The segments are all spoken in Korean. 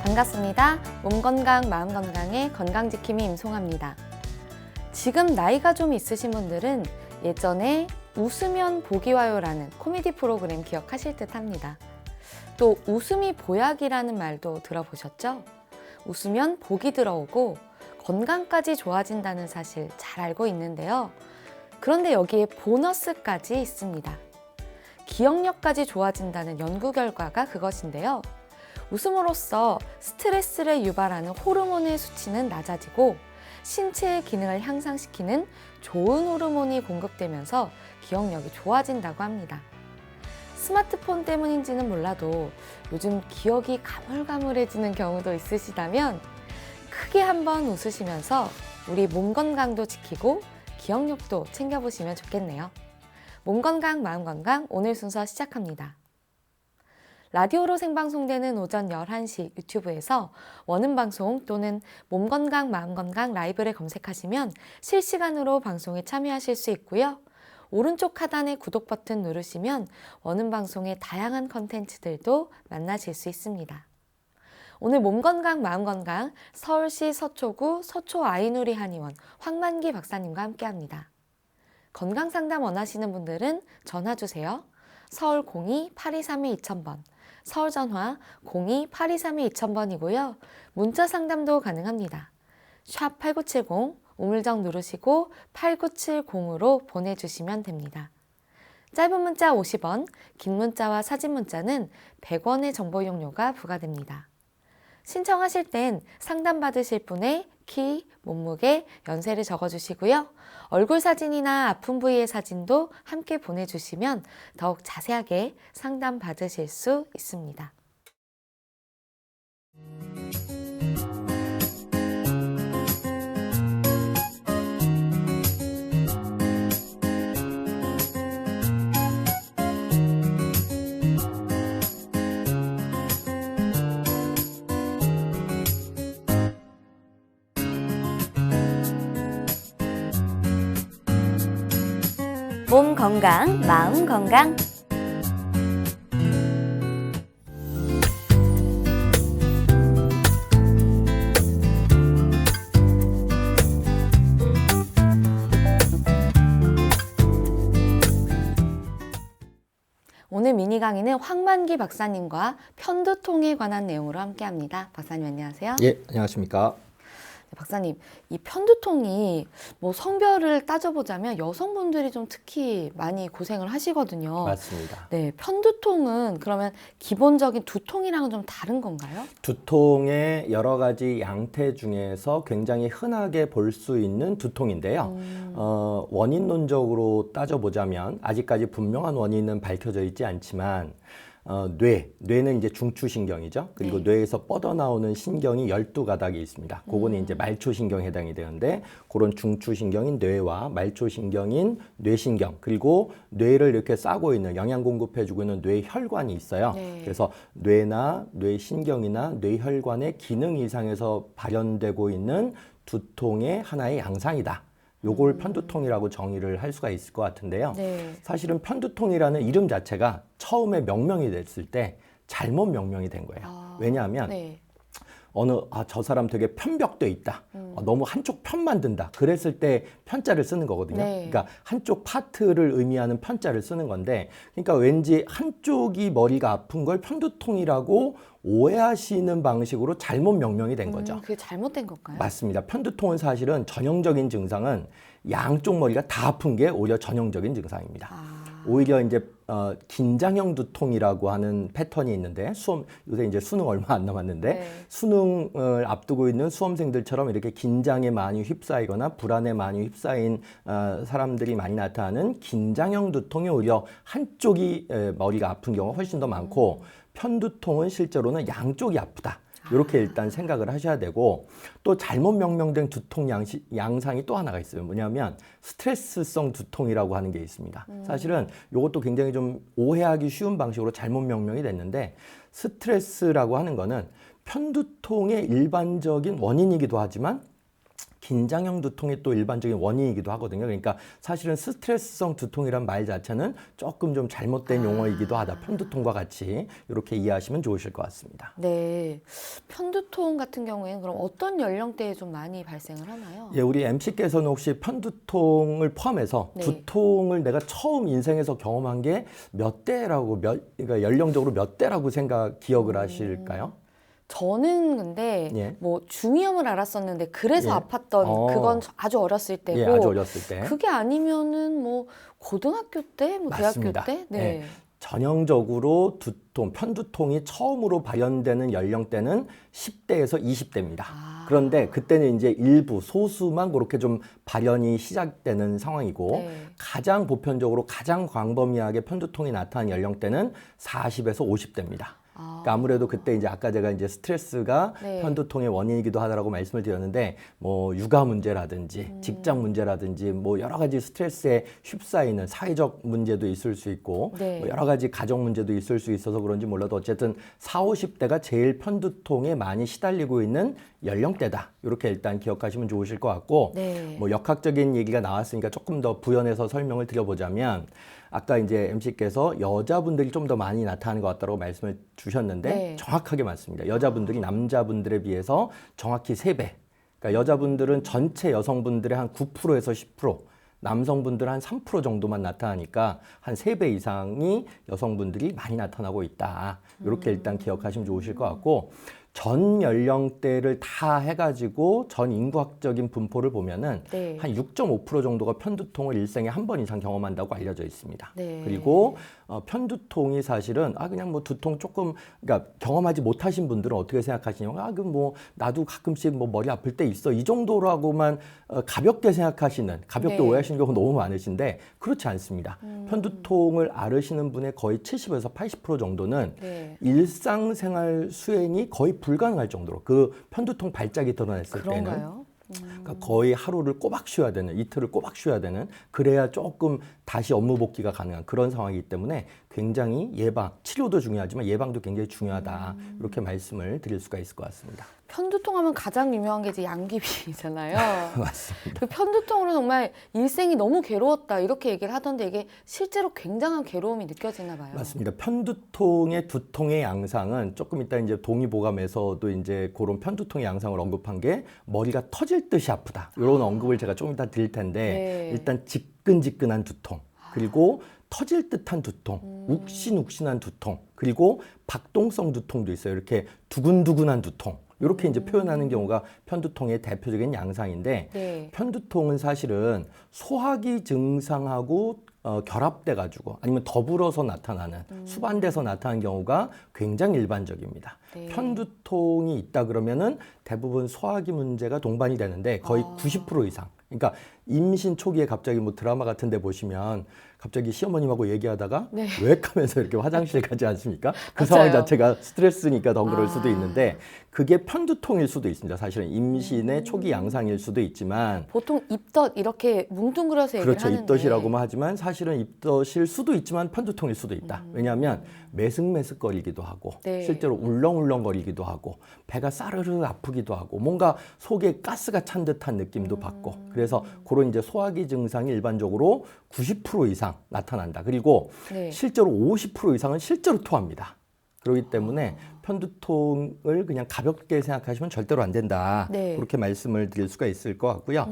반갑습니다. 몸 건강, 마음 건강의 건강지킴이 임송아입니다. 지금 나이가 좀 있으신 분들은 예전에 웃으면 복이 와요라는 코미디 프로그램 기억하실 듯 합니다. 또 웃음이 보약이라는 말도 들어보셨죠? 웃으면 복이 들어오고 건강까지 좋아진다는 사실 잘 알고 있는데요. 그런데 여기에 보너스까지 있습니다. 기억력까지 좋아진다는 연구 결과가 그것인데요. 웃음으로써 스트레스를 유발하는 호르몬의 수치는 낮아지고 신체의 기능을 향상시키는 좋은 호르몬이 공급되면서 기억력이 좋아진다고 합니다. 스마트폰 때문인지는 몰라도 요즘 기억이 가물가물해지는 경우도 있으시다면 크게 한번 웃으시면서 우리 몸 건강도 지키고 기억력도 챙겨보시면 좋겠네요. 몸 건강, 마음 건강 오늘 순서 시작합니다. 라디오로 생방송되는 오전 11시 유튜브에서 원음방송 또는 몸건강, 마음건강 라이브를 검색하시면 실시간으로 방송에 참여하실 수 있고요. 오른쪽 하단의 구독 버튼 누르시면 원음방송의 다양한 컨텐츠들도 만나실 수 있습니다. 오늘 몸건강, 마음건강 서울시 서초구 서초아이누리 한의원 황만기 박사님과 함께합니다. 건강상담 원하시는 분들은 전화주세요. 서울 02-8232-2000번 서울 전화 02-8232-2000번이고요. 문자 상담도 가능합니다. 샵 8970 우물정 누르시고 8970으로 보내주시면 됩니다. 짧은 문자 50원, 긴 문자와 사진 문자는 100원의 정보 이용료가 부과됩니다. 신청하실 땐 상담받으실 분의 키, 몸무게, 연세를 적어주시고요. 얼굴 사진이나 아픈 부위의 사진도 함께 보내주시면 더욱 자세하게 상담받으실 수 있습니다. 몸 건강, 마음 건강. 오늘 미니 강의는 황만기 박사님과 편두통에 관한 내용으로 함께합니다. 박사님 안녕하세요. 예, 안녕하십니까. 박사님, 이 편두통이 뭐 성별을 따져보자면 여성분들이 좀 특히 많이 고생을 하시거든요. 맞습니다. 네, 편두통은 그러면 기본적인 두통이랑은 좀 다른 건가요? 두통의 여러 가지 양태 중에서 굉장히 흔하게 볼 수 있는 두통인데요. 원인론적으로 따져보자면 아직까지 분명한 원인은 밝혀져 있지 않지만 뇌는 이제 중추신경이죠. 그리고 네. 뇌에서 뻗어나오는 신경이 12가닥이 있습니다. 그거는 이제 말초신경에 해당이 되는데 그런 중추신경인 뇌와 말초신경인 뇌신경 그리고 뇌를 이렇게 싸고 있는 영양 공급해주고 있는 뇌혈관이 있어요. 네. 그래서 뇌나 뇌신경이나 뇌혈관의 기능 이상에서 발현되고 있는 두통의 하나의 양상이다. 요걸 편두통이라고 정의를 할 수가 있을 것 같은데요. 네. 사실은 편두통이라는 이름 자체가 처음에 명명이 됐을 때 잘못 명명이 된 거예요. 왜냐하면 네. 저 사람 되게 편벽돼 있다. 너무 한쪽 편만 든다. 그랬을 때 편자를 쓰는 거거든요. 네. 그러니까 한쪽 파트를 의미하는 편자를 쓰는 건데 그러니까 왠지 한쪽이 머리가 아픈 걸 편두통이라고 오해하시는 방식으로 잘못 명명이 된 거죠. 그게 잘못된 건가요? 맞습니다. 편두통은 사실은 전형적인 증상은 양쪽 머리가 다 아픈 게 오히려 전형적인 증상입니다. 오히려 이제 긴장형 두통이라고 하는 패턴이 있는데 요새 이제 수능 얼마 안 남았는데 네. 수능을 앞두고 있는 수험생들처럼 이렇게 긴장에 많이 휩싸이거나 불안에 많이 휩싸인 사람들이 많이 나타나는 긴장형 두통이 오히려 한쪽이 머리가 아픈 경우가 훨씬 더 많고 편두통은 실제로는 양쪽이 아프다. 이렇게 일단 생각을 하셔야 되고 또 잘못 명명된 두통 양상이 또 하나가 있어요. 뭐냐면 스트레스성 두통이라고 하는 게 있습니다. 사실은 이것도 굉장히 좀 오해하기 쉬운 방식으로 잘못 명명이 됐는데 스트레스라고 하는 거는 편두통의 일반적인 원인이기도 하지만 긴장형 두통이 또 일반적인 원인이기도 하거든요. 그러니까 사실은 스트레스성 두통이란 말 자체는 조금 좀 잘못된 용어이기도 하다. 편두통과 같이 이렇게 이해하시면 좋으실 것 같습니다. 네. 편두통 같은 경우에는 그럼 어떤 연령대에 좀 많이 발생을 하나요? 예, 우리 MC께서는 혹시 편두통을 포함해서 네. 두통을 내가 처음 인생에서 경험한 게 몇 대라고 그러니까 연령적으로 몇 대라고 기억을 하실까요? 저는 근데 예. 뭐 중이염을 알았었는데 그래서 예. 아팠던 그건 아주 어렸을 때고 예, 아주 어렸을 때. 그게 아니면은 뭐 고등학교 때, 뭐 맞습니다. 대학교 때, 네. 예. 전형적으로 편두통이 처음으로 발현되는 연령대는 10대에서 20대입니다. 그런데 그때는 이제 일부 소수만 그렇게 좀 발현이 시작되는 상황이고 네. 가장 보편적으로 가장 광범위하게 편두통이 나타나는 연령대는 40에서 50대입니다. 그러니까 아무래도 그때 이제 아까 제가 이제 스트레스가 네. 편두통의 원인이기도 하다라고 말씀을 드렸는데 뭐 육아 문제라든지 직장 문제라든지 뭐 여러 가지 스트레스에 휩싸이는 사회적 문제도 있을 수 있고 네. 뭐 여러 가지 가정 문제도 있을 수 있어서 그런지 몰라도 어쨌든 40, 50대가 제일 편두통에 많이 시달리고 있는 연령대다. 이렇게 일단 기억하시면 좋으실 것 같고 네. 뭐 역학적인 얘기가 나왔으니까 조금 더 부연해서 설명을 드려보자면 아까 이제 MC께서 여자분들이 좀 더 많이 나타나는 것 같다고 말씀을 주셨는데 네. 정확하게 맞습니다. 여자분들이 남자분들에 비해서 정확히 3배. 그러니까 여자분들은 전체 여성분들의 한 9%에서 10%, 남성분들은 한 3% 정도만 나타나니까 한 3배 이상이 여성분들이 많이 나타나고 있다. 이렇게 일단 기억하시면 좋으실 것 같고 전 연령대를 다 해가지고 전 인구학적인 분포를 보면은 네. 한 6.5% 정도가 편두통을 일생에 한 번 이상 경험한다고 알려져 있습니다. 네. 그리고 편두통이 사실은 그냥 뭐 두통 조금 그러니까 경험하지 못하신 분들은 어떻게 생각하시냐면 그럼 뭐 나도 가끔씩 뭐 머리 아플 때 있어 이 정도라고만 가볍게 생각하시는 가볍게 네. 오해하시는 경우 너무 많으신데 그렇지 않습니다. 편두통을 앓으시는 분의 거의 70에서 80% 정도는 네. 일상생활 수행이 거의 불가능할 정도로 그 편두통 발작이 드러났을 때는 그런가요? 그러니까 거의 하루를 꼬박 쉬어야 되는, 이틀을 꼬박 쉬어야 되는, 그래야 조금 다시 업무 복귀가 가능한 그런 상황이기 때문에 굉장히 치료도 중요하지만 예방도 굉장히 중요하다. 이렇게 말씀을 드릴 수가 있을 것 같습니다. 편두통 하면 가장 유명한 게 이제 양귀비잖아요. 맞습니다. 그 편두통으로 정말 일생이 너무 괴로웠다 이렇게 얘기를 하던데 이게 실제로 굉장한 괴로움이 느껴지나 봐요. 맞습니다. 편두통의 두통의 양상은 조금 이따 이제 동의보감에서도 이제 그런 편두통의 양상을 언급한 게 머리가 터질 듯이 아프다. 이런 언급을 제가 좀 이따 드릴 텐데 네. 일단 지끈지끈한 두통 그리고 터질 듯한 두통, 욱신욱신한 두통, 그리고 박동성 두통도 있어요. 이렇게 두근두근한 두통. 이렇게 이제 표현하는 경우가 편두통의 대표적인 양상인데 네. 편두통은 사실은 소화기 증상하고 결합돼 가지고 아니면 더불어서 나타나는 수반돼서 나타나는 경우가 굉장히 일반적입니다. 네. 편두통이 있다 그러면은 대부분 소화기 문제가 동반이 되는데 거의 90% 이상. 그러니까 임신 초기에 갑자기 뭐 드라마 같은 데 보시면 갑자기 시어머님하고 얘기하다가 네. 왜 하면서 이렇게 화장실 가지 않습니까? 그 맞아요. 상황 자체가 스트레스니까 더 그럴 수도 있는데 그게 편두통일 수도 있습니다. 사실은 임신의 초기 양상일 수도 있지만 보통 입덧 이렇게 뭉뚱그려서 얘기를 그렇죠. 하는데 입덧이라고만 하지만 사실은 입덧일 수도 있지만 편두통일 수도 있다. 왜냐하면 메슥메슥거리기도 하고 네. 실제로 울렁울렁거리기도 하고 배가 싸르르 아프기도 하고 뭔가 속에 가스가 찬 듯한 느낌도 받고 그래서 그런 이제 소화기 증상이 일반적으로 90% 이상 나타난다. 그리고 네. 실제로 50% 이상은 실제로 토합니다. 그렇기 때문에 편두통을 그냥 가볍게 생각하시면 절대로 안 된다. 네. 그렇게 말씀을 드릴 수가 있을 것 같고요.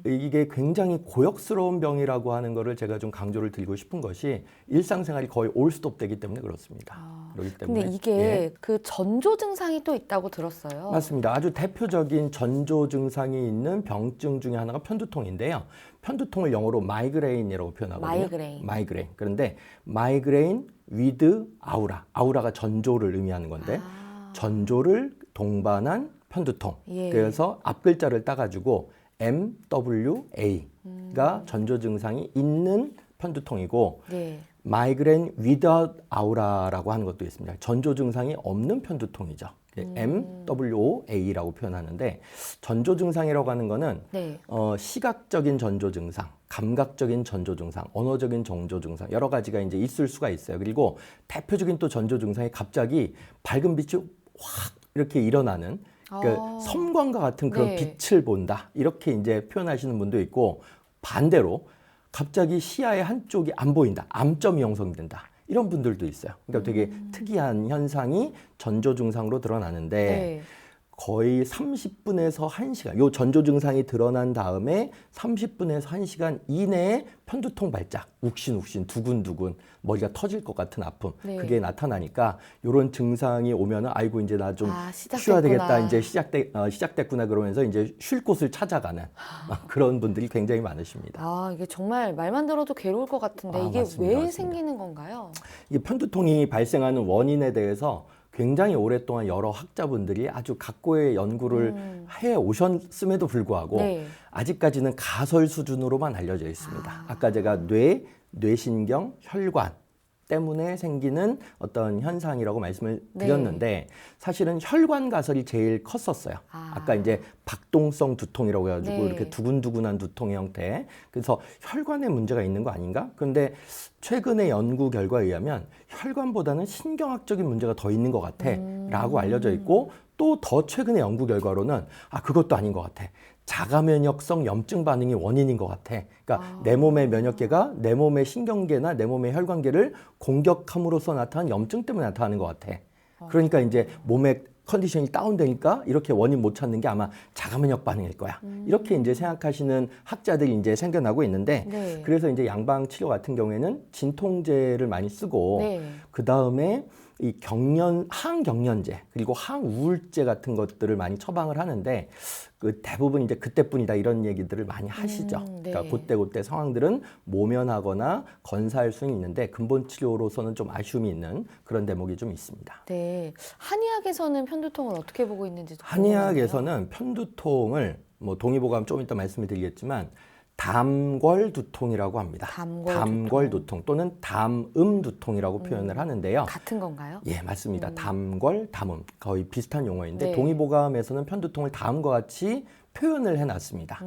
이게 굉장히 고역스러운 병이라고 하는 거를 제가 좀 강조를 드리고 싶은 것이 일상생활이 거의 올스톱 되기 때문에 그렇습니다. 그렇기 때문에 근데 이게 예. 그 전조 증상이 또 있다고 들었어요. 맞습니다. 아주 대표적인 전조 증상이 있는 병증 중에 하나가 편두통인데요. 편두통을 영어로 마이그레인이라고 표현하거든요. 마이그레인. 그런데 마이그레인 with 아우라가 전조를 의미하는 건데 전조를 동반한 편두통. 예. 그래서 앞 글자를 따가지고 MWA가 전조 증상이 있는 편두통이고 네. 마이그레인 without 아우라라고 하는 것도 있습니다. 전조 증상이 없는 편두통이죠. MWOA라고 표현하는데 전조 증상이라고 하는 거는 네. 시각적인 전조 증상, 감각적인 전조 증상, 언어적인 전조 증상 여러 가지가 이제 있을 수가 있어요. 그리고 대표적인 또 전조 증상이 갑자기 밝은 빛이 확 이렇게 일어나는 섬광과 같은 그런 네. 빛을 본다. 이렇게 이제 표현하시는 분도 있고, 반대로 갑자기 시야의 한쪽이 안 보인다. 암점이 형성된다. 이런 분들도 있어요. 그러니까 되게 특이한 현상이 전조 증상으로 드러나는데 네. 거의 30분에서 1시간, 요 전조 증상이 드러난 다음에 30분에서 1시간 이내에 편두통 발작, 욱신욱신, 두근두근, 머리가 터질 것 같은 아픔, 네. 그게 나타나니까 요런 증상이 오면은 아이고 이제 나 좀 시작됐구나. 쉬어야 되겠다, 이제 시작됐구나 그러면서 이제 쉴 곳을 찾아가는 그런 분들이 굉장히 많으십니다. 이게 정말 말만 들어도 괴로울 것 같은데 이게 맞습니다, 왜 맞습니다. 생기는 건가요? 이 편두통이 발생하는 원인에 대해서 굉장히 오랫동안 여러 학자분들이 아주 각고의 연구를 해 오셨음에도 불구하고 네. 아직까지는 가설 수준으로만 알려져 있습니다. 아까 제가 뇌신경, 혈관 때문에 생기는 어떤 현상이라고 말씀을 드렸는데 사실은 혈관 가설이 제일 컸었어요. 아까 이제 박동성 두통이라고 해가지고 네. 이렇게 두근두근한 두통의 형태. 그래서 혈관에 문제가 있는 거 아닌가? 그런데 최근의 연구 결과에 의하면 혈관보다는 신경학적인 문제가 더 있는 것 같아라고 알려져 있고 또 더 최근의 연구 결과로는 그것도 아닌 것 같아. 자가면역성 염증 반응이 원인인 것 같아. 그러니까 내 몸의 면역계가 내 몸의 신경계나 내 몸의 혈관계를 공격함으로써 나타난 염증 때문에 나타나는 것 같아. 그러니까 이제 몸의 컨디션이 다운되니까 이렇게 원인 못 찾는 게 아마 자가면역 반응일 거야. 이렇게 이제 생각하시는 학자들이 이제 생겨나고 있는데 네. 그래서 이제 양방 치료 같은 경우에는 진통제를 많이 쓰고 네. 그 다음에 이 항경련제 그리고 항우울제 같은 것들을 많이 처방을 하는데 그 대부분 이제 그때뿐이다 이런 얘기들을 많이 하시죠. 네. 그러니까 그때 상황들은 모면하거나 건사할 수는 있는데 근본 치료로서는 좀 아쉬움이 있는 그런 대목이 좀 있습니다. 네. 한의학에서는 편두통을 어떻게 보고 있는지도 궁금하네요. 한의학에서는 편두통을 뭐 동의보감 좀 이따 말씀을 드리겠지만 담궐두통이라고 합니다. 담궐두통 또는 담음두통이라고 표현을 하는데요. 같은 건가요? 예, 맞습니다. 담궐, 담음 거의 비슷한 용어인데 네. 동의보감에서는 편두통을 다음과 같이 표현을 해놨습니다.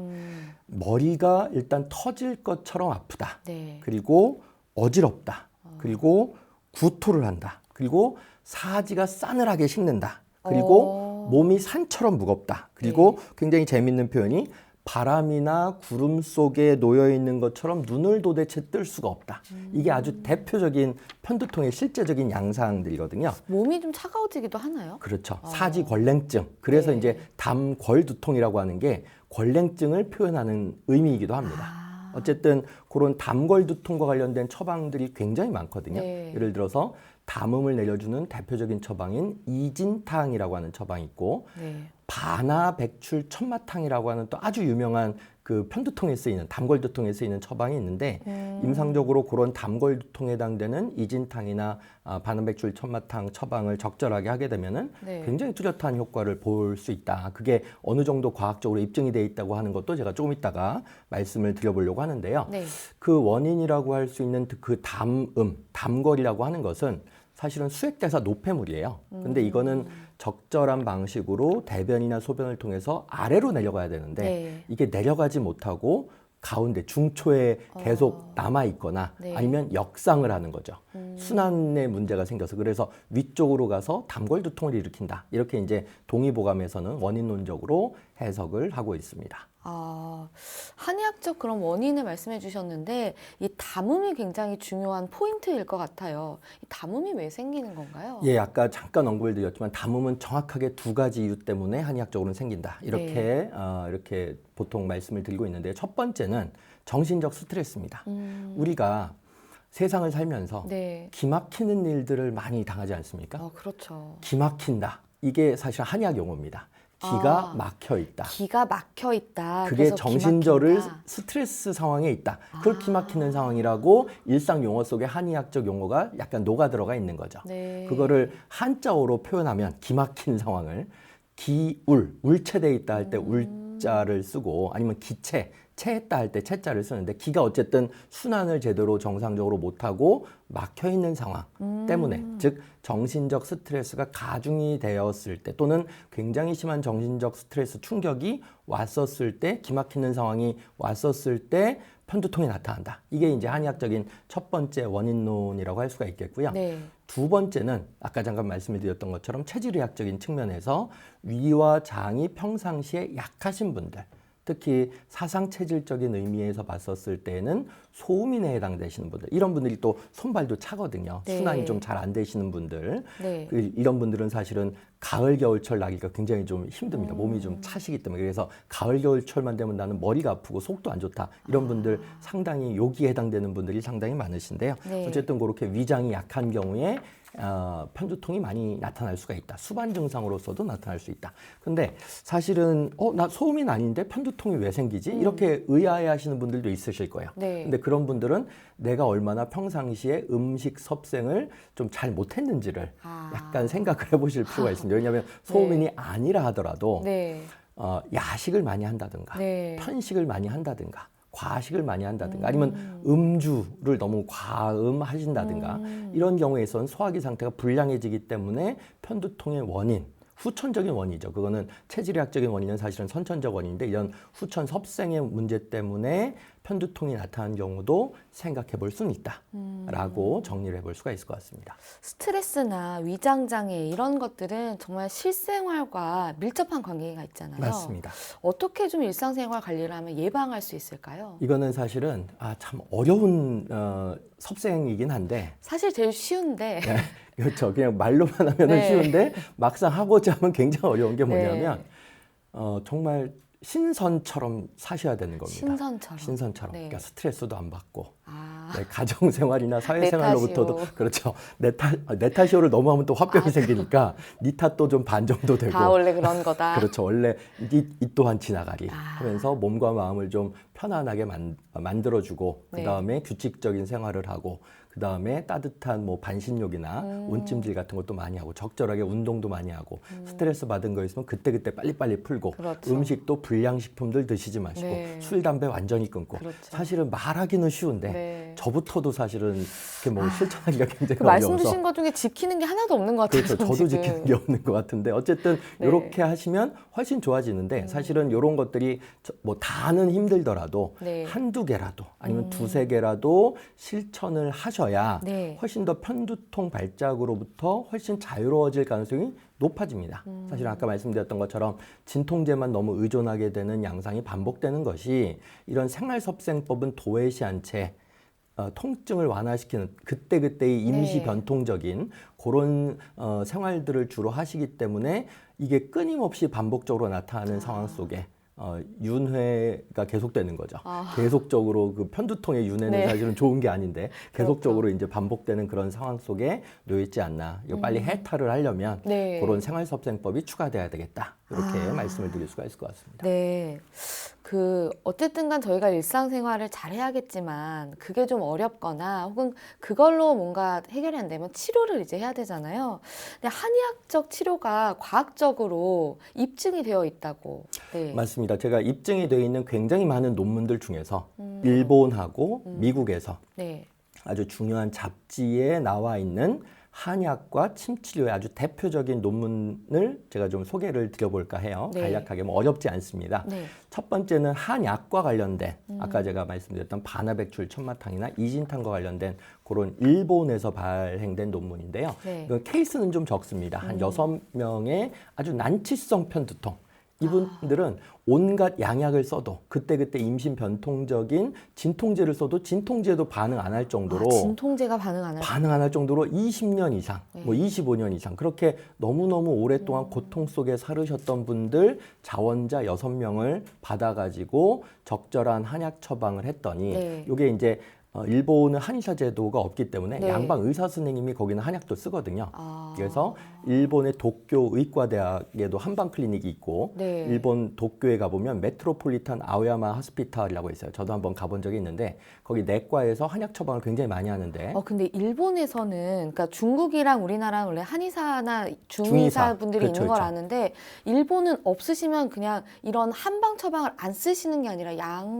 머리가 일단 터질 것처럼 아프다. 네. 그리고 어지럽다. 그리고 구토를 한다. 그리고 사지가 싸늘하게 식는다. 그리고 몸이 산처럼 무겁다. 그리고 굉장히 재밌는 표현이 바람이나 구름 속에 놓여 있는 것처럼 눈을 도대체 뜰 수가 없다. 이게 아주 대표적인 편두통의 실제적인 양상들이거든요. 몸이 좀 차가워지기도 하나요? 그렇죠. 사지권랭증. 그래서 네. 이제 담궐두통이라고 하는 게 권랭증을 표현하는 의미이기도 합니다. 어쨌든 그런 담궐두통과 관련된 처방들이 굉장히 많거든요. 네. 예를 들어서 담음을 내려주는 대표적인 처방인 이진탕이라고 하는 처방이 있고 네. 바나백출 천마탕이라고 하는 또 아주 유명한 그 편두통에 쓰이는 담궐두통에 쓰이는 처방이 있는데 임상적으로 그런 담궐두통에 해당되는 이진탕이나 바나백출 천마탕 처방을 적절하게 하게 되면은 네. 굉장히 뚜렷한 효과를 볼 수 있다. 그게 어느 정도 과학적으로 입증이 돼 있다고 하는 것도 제가 조금 이따가 말씀을 드려보려고 하는데요. 네. 그 원인이라고 할 수 있는 그 담궐이라고 하는 것은 사실은 수액대사 노폐물이에요. 근데 이거는 적절한 방식으로 대변이나 소변을 통해서 아래로 내려가야 되는데 네. 이게 내려가지 못하고 가운데 중초에 계속 남아 있거나 네. 아니면 역상을 하는 거죠. 순환에 문제가 생겨서 그래서 위쪽으로 가서 담궐두통을 일으킨다. 이렇게 이제 동의보감에서는 원인론적으로 해석을 하고 있습니다. 한의학적 그런 원인을 말씀해 주셨는데 이 담음이 굉장히 중요한 포인트일 것 같아요. 이 담음이 왜 생기는 건가요? 예, 아까 잠깐 언급을 드렸지만 담음은 정확하게 두 가지 이유 때문에 한의학적으로는 생긴다. 이렇게 이렇게 보통 말씀을 드리고 있는데 첫 번째는 정신적 스트레스입니다. 우리가 세상을 살면서 네. 기막히는 일들을 많이 당하지 않습니까? 그렇죠. 기막힌다. 이게 사실 한의학 용어입니다. 기가 막혀 있다. 기가 막혀 있다. 그게 그래서 정신적을 기막힌다. 스트레스 상황에 있다. 그걸 기막히는 상황이라고 일상 용어 속에 한의학적 용어가 약간 녹아 들어가 있는 거죠. 네. 그거를 한자어로 표현하면 기막힌 상황을 기울, 울체돼 있다 할 때 울자를 쓰고 아니면 기체, 체했다 할 때 체자를 쓰는데 기가 어쨌든 순환을 제대로 정상적으로 못하고 막혀 있는 상황 때문에 즉 정신적 스트레스가 가중이 되었을 때 또는 굉장히 심한 정신적 스트레스 충격이 왔었을 때 기막히는 상황이 왔었을 때 편두통이 나타난다. 이게 이제 한의학적인 첫 번째 원인론이라고 할 수가 있겠고요. 네. 두 번째는 아까 잠깐 말씀을 드렸던 것처럼 체질의학적인 측면에서 위와 장이 평상시에 약하신 분들, 특히 사상체질적인 의미에서 봤었을 때는 소음인에 해당되시는 분들, 이런 분들이 또 손발도 차거든요. 네. 순환이 좀 잘 안 되시는 분들, 네. 이런 분들은 사실은 가을 겨울철 나기가 굉장히 좀 힘듭니다. 몸이 좀 차시기 때문에. 그래서 가을 겨울철만 되면 나는 머리가 아프고 속도 안 좋다, 이런 분들 상당히 여기에 해당되는 분들이 상당히 많으신데요. 네. 어쨌든 그렇게 위장이 약한 경우에 편두통이 많이 나타날 수가 있다. 수반 증상으로서도 나타날 수 있다. 근데 사실은 나 소음인 아닌데 편두통이 왜 생기지? 이렇게 의아해하시는 분들도 있으실 거예요. 네. 근데 그런 분들은 내가 얼마나 평상시에 음식 섭생을 좀 잘 못했는지를 약간 생각을 해보실 필요가 있습니다. 왜냐하면 소음인이 아니라 하더라도 네. 야식을 많이 한다든가 네. 편식을 많이 한다든가 과식을 많이 한다든가 아니면 음주를 너무 과음하신다든가 이런 경우에선 소화기 상태가 불량해지기 때문에 편두통의 원인, 후천적인 원인이죠. 그거는 체질의학적인 원인은 사실은 선천적 원인인데 이런 후천 섭생의 문제 때문에 편두통이 나타나는 경우도 생각해 볼 수는 있다라고 정리를 해볼 수가 있을 것 같습니다. 스트레스나 위장장애 이런 것들은 정말 실생활과 밀접한 관계가 있잖아요. 맞습니다. 어떻게 좀 일상생활 관리를 하면 예방할 수 있을까요? 이거는 사실은 참 어려운 섭생이긴 한데 사실 제일 쉬운데 그렇죠. 그냥 말로만 하면 네. 쉬운데 막상 하고자 하면 굉장히 어려운 게 네. 뭐냐면 정말 신선처럼 사셔야 되는 겁니다. 신선처럼. 네. 그러니까 스트레스도 안 받고 아, 가정생활이나 사회생활로부터도 네 그렇죠. 내 탓이오를 너무 하면 또 화병이 생기니까 네 탓도 좀 반 정도 되고 다 원래 그런 거다. 그렇죠. 원래 이 또한 지나가리 아. 하면서 몸과 마음을 좀 편안하게 만들어주고 네. 그다음에 규칙적인 생활을 하고 그다음에 따뜻한 뭐 반신욕이나 온찜질 같은 것도 많이 하고 적절하게 운동도 많이 하고 스트레스 받은 거 있으면 그때그때 빨리빨리 풀고 그렇죠. 음식도 불량식품들 드시지 마시고 네. 술, 담배 완전히 끊고 그렇죠. 사실은 말하기는 쉬운데 네. 저부터도 사실은 이렇게 뭐 실천하기가 굉장히 그 말씀 어려워서 주신 것 중에 지키는 게 하나도 없는 것 같아요. 그렇죠. 저도 지금. 지키는 게 없는 것 같은데 어쨌든 네. 이렇게 하시면 훨씬 좋아지는데 사실은 이런 것들이 뭐 다는 힘들더라도 네. 한두 개라도 아니면 두세 개라도 실천을 하셔야 네. 훨씬 더 편두통 발작으로부터 훨씬 자유로워질 가능성이 높아집니다. 사실 아까 말씀드렸던 것처럼 진통제만 너무 의존하게 되는 양상이 반복되는 것이 이런 생활섭생법은 도외시한 채 통증을 완화시키는 그때그때의 임시 네. 변통적인 그런 생활들을 주로 하시기 때문에 이게 끊임없이 반복적으로 나타나는 상황 속에 윤회가 계속되는 거죠. 계속적으로 그 편두통의 윤회는 네. 사실은 좋은 게 아닌데 계속적으로 그렇죠. 이제 반복되는 그런 상황 속에 놓여 있지 않나. 이거 빨리 해탈을 하려면 네. 그런 생활섭생법이 추가돼야 되겠다. 이렇게 말씀을 드릴 수가 있을 것 같습니다. 네. 어쨌든 간 저희가 일상생활을 잘 해야겠지만 그게 좀 어렵거나 혹은 그걸로 뭔가 해결이 안 되면 치료를 이제 해야 되잖아요. 근데 한의학적 치료가 과학적으로 입증이 되어 있다고. 네. 맞습니다. 제가 입증이 되어 있는 굉장히 많은 논문들 중에서 일본하고 미국에서 네. 아주 중요한 잡지에 나와 있는 한약과 침치료의 아주 대표적인 논문을 제가 좀 소개를 드려볼까 해요. 네. 간략하게 뭐 어렵지 않습니다. 네. 첫 번째는 한약과 관련된 아까 제가 말씀드렸던 바나백출 천마탕이나 이진탕과 관련된 그런 일본에서 발행된 논문인데요. 네. 이건 케이스는 좀 적습니다. 한 6명의 아주 난치성 편두통. 이분들은 온갖 양약을 써도 그때그때 임신 변통적인 진통제를 써도 진통제도 반응 안 할 정도로 진통제가 반응 안 할 정도로 20년 이상, 뭐 25년 이상 그렇게 너무너무 오랫동안 고통 속에 살으셨던 분들 자원자 6명을 받아가지고 적절한 한약 처방을 했더니 네. 이게 이제 일본은 한의사 제도가 없기 때문에 네. 양방 의사 선생님이 거기는 한약도 쓰거든요. 아. 그래서 일본의 도쿄 의과대학에도 한방 클리닉이 있고 네. 일본 도쿄에 가보면 메트로폴리탄 아오야마 하스피탈이라고 있어요. 저도 한번 가본 적이 있는데 거기 내과에서 한약 처방을 굉장히 많이 하는데 근데 일본에서는 그러니까 중국이랑 우리나라는 원래 한의사나 중의사. 중의사 분들이 그렇죠, 있는 걸 그렇죠. 아는데 일본은 없으시면 그냥 이런 한방 처방을 안 쓰시는 게 아니라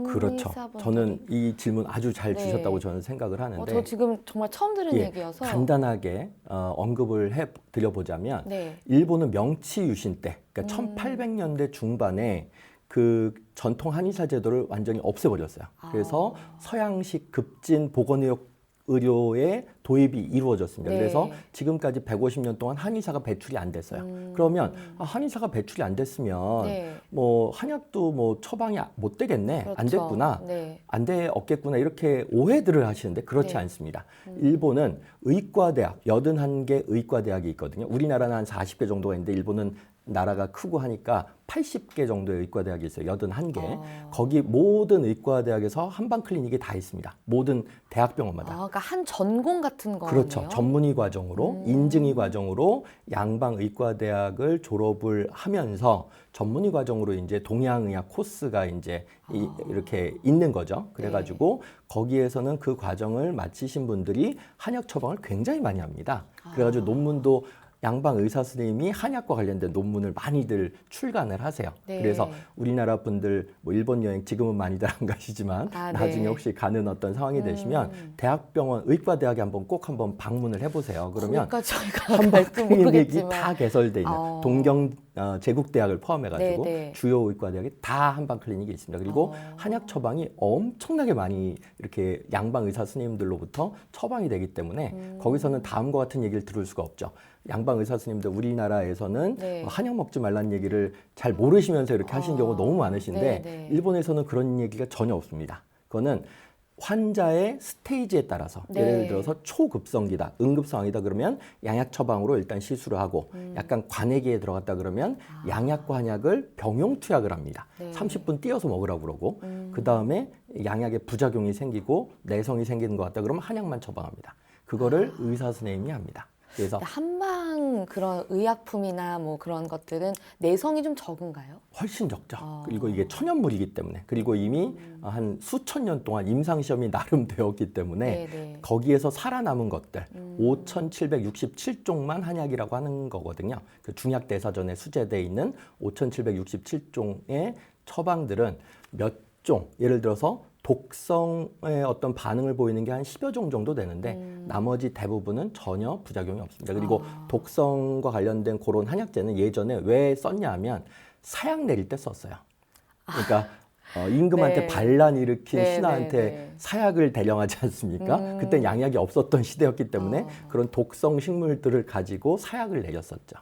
그렇죠. 양의사분들이 저는 이 질문 아주 잘 네. 주셨다고 저는 생각을 하는데 저 지금 정말 처음 들은 예, 얘기여서 간단하게 언급을 해 드려보자면 네. 일본은 명치 유신 때, 그러니까 1800년대 중반에 그 전통 한의사 제도를 완전히 없애버렸어요. 그래서 서양식 급진 보건의료의 도입이 이루어졌습니다. 네. 그래서 지금까지 150년 동안 한의사가 배출이 안 됐어요. 그러면 한의사가 배출이 안 됐으면 네. 뭐 한약도 뭐 처방이 못 되겠네, 안 그렇죠. 됐구나, 네. 안 돼 없겠구나 이렇게 오해들을 하시는데 그렇지 네. 않습니다. 일본은 의과대학 81개 의과대학이 있거든요. 우리나라는 한 40개 정도가 있는데 일본은 나라가 크고 하니까 80개 정도의 의과대학이 있어요. 81개. 거기 모든 의과대학에서 한방 클리닉이 다 있습니다. 모든 대학병원마다. 그러니까 한 전공 같은 거네요. 그렇죠. 전문의 과정으로, 인증의 과정으로 양방의과대학을 졸업을 하면서 전문의 과정으로 이제 동양의학 코스가 이제 이렇게 있는 거죠. 그래가지고 거기에서는 그 과정을 마치신 분들이 한약 처방을 굉장히 많이 합니다. 그래가지고 논문도 양방 의사 선생님이 한약과 관련된 논문을 많이들 출간을 하세요. 네. 그래서 우리나라 분들 뭐 일본 여행 지금은 많이들 안 가시지만 나중에 네. 혹시 가는 어떤 상황이 되시면 대학병원 의과대학에 꼭 한번 방문을 해보세요. 그러면 그러니까 저희가 한방 갈지 클리닉이 모르겠지만 다 개설돼 있는 동경 제국대학을 포함해가지고 네, 네. 주요 의과대학에 다 한방 클리닉이 있습니다. 그리고 한약 처방이 엄청나게 많이 이렇게 양방 의사 스님들로부터 처방이 되기 때문에 거기서는 다음과 같은 얘기를 들을 수가 없죠. 양방 의사 스님들 우리나라에서는 네. 한약 먹지 말라는 얘기를 잘 모르시면서 이렇게 하신 경우가 너무 많으신데 네, 네. 일본에서는 그런 얘기가 전혀 없습니다. 그거는 환자의 스테이지에 따라서 네. 예를 들어서 초급성기다, 응급상황이다 그러면 양약 처방으로 일단 시술을 하고 약간 관해기에 들어갔다 그러면 양약과 한약을 병용 투약을 합니다. 네. 30분 띄어서 먹으라고 그러고 그 다음에 양약에 부작용이 생기고 내성이 생기는 것 같다 그러면 한약만 처방합니다. 그거를 의사 선생님이 합니다. 그래서 한방 그런 의약품이나 뭐 그런 것들은 내성이 좀 적은가요? 훨씬 적죠. 그리고 이게 천연물이기 때문에 그리고 이미 한 수천 년 동안 임상시험이 나름 되었기 때문에 네. 거기에서 살아남은 것들 5,767종만 한약이라고 하는 거거든요. 그 중약대사전에 수제되어 있는 5,767종의 처방들은 몇 종, 예를 들어서 독성의 어떤 반응을 보이는 게 한 10여 종 정도 되는데 나머지 대부분은 전혀 부작용이 없습니다. 그리고 독성과 관련된 그런 한약재는 예전에 왜 썼냐 하면 사약 내릴 때 썼어요. 그러니까 임금한테 네. 반란 일으킨 네, 신하한테 네. 사약을 대령하지 않습니까? 그때 양약이 없었던 시대였기 때문에 그런 독성 식물들을 가지고 사약을 내렸었죠.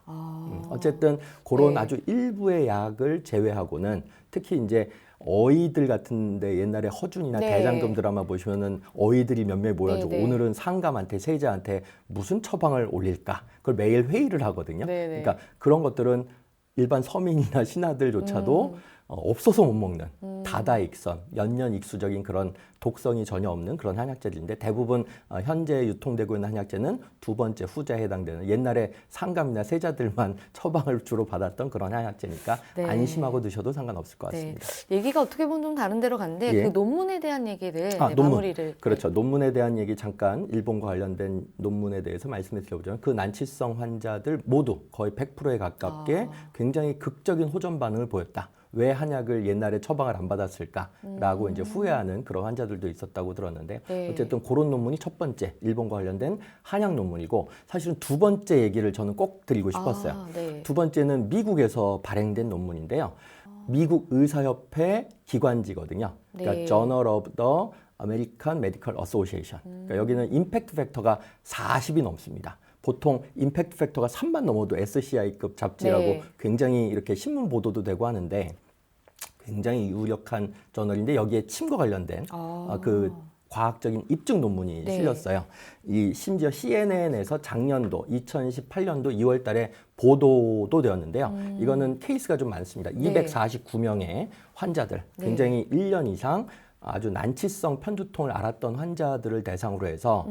어쨌든 그런 네. 아주 일부의 약을 제외하고는 특히 이제 어이들 같은데 옛날에 허준이나 네. 대장금 드라마 보시면은 어이들이 몇 명 모여가지고 네, 네. 오늘은 상감한테 세자한테 무슨 처방을 올릴까 그걸 매일 회의를 하거든요. 네, 네. 그러니까 그런 것들은 일반 서민이나 신하들조차도 없어서 못 먹는 다다익선, 연년익수적인 그런 독성이 전혀 없는 그런 한약재인데 대부분 현재 유통되고 있는 한약재는 두 번째 후자에 해당되는 옛날에 상감이나 세자들만 처방을 주로 받았던 그런 한약재니까 네. 안심하고 드셔도 상관없을 것 네. 같습니다. 얘기가 어떻게 보면 좀 다른 데로 갔는데 예. 그 논문에 대한 얘기를 논문. 마무리를 그렇죠. 논문에 대한 얘기 잠깐 일본과 관련된 논문에 대해서 말씀을 드려보자면 그 난치성 환자들 모두 거의 100%에 가깝게 굉장히 극적인 호전 반응을 보였다. 왜 한약을 옛날에 처방을 안 받았을까라고 이제 후회하는 그런 환자들도 있었다고 들었는데 네. 어쨌든 그런 논문이 첫 번째 일본과 관련된 한약 논문이고 사실은 두 번째 얘기를 저는 꼭 드리고 싶었어요. 네. 두 번째는 미국에서 발행된 논문인데요. 미국 의사협회 기관지거든요. 그러니까 네. Journal of the American Medical Association. 그러니까 여기는 임팩트 팩터가 40이 넘습니다. 보통 임팩트 팩터가 3만 넘어도 SCI급 잡지라고 네. 굉장히 이렇게 신문 보도도 되고 하는데 굉장히 유력한 저널인데 여기에 침과 관련된 그 과학적인 입증 논문이 네. 실렸어요. 이 심지어 CNN에서 작년도 2018년도 2월 달에 보도도 되었는데요. 이거는 케이스가 좀 많습니다. 네. 249명의 환자들, 굉장히 1년 이상 아주 난치성 편두통을 앓았던 환자들을 대상으로 해서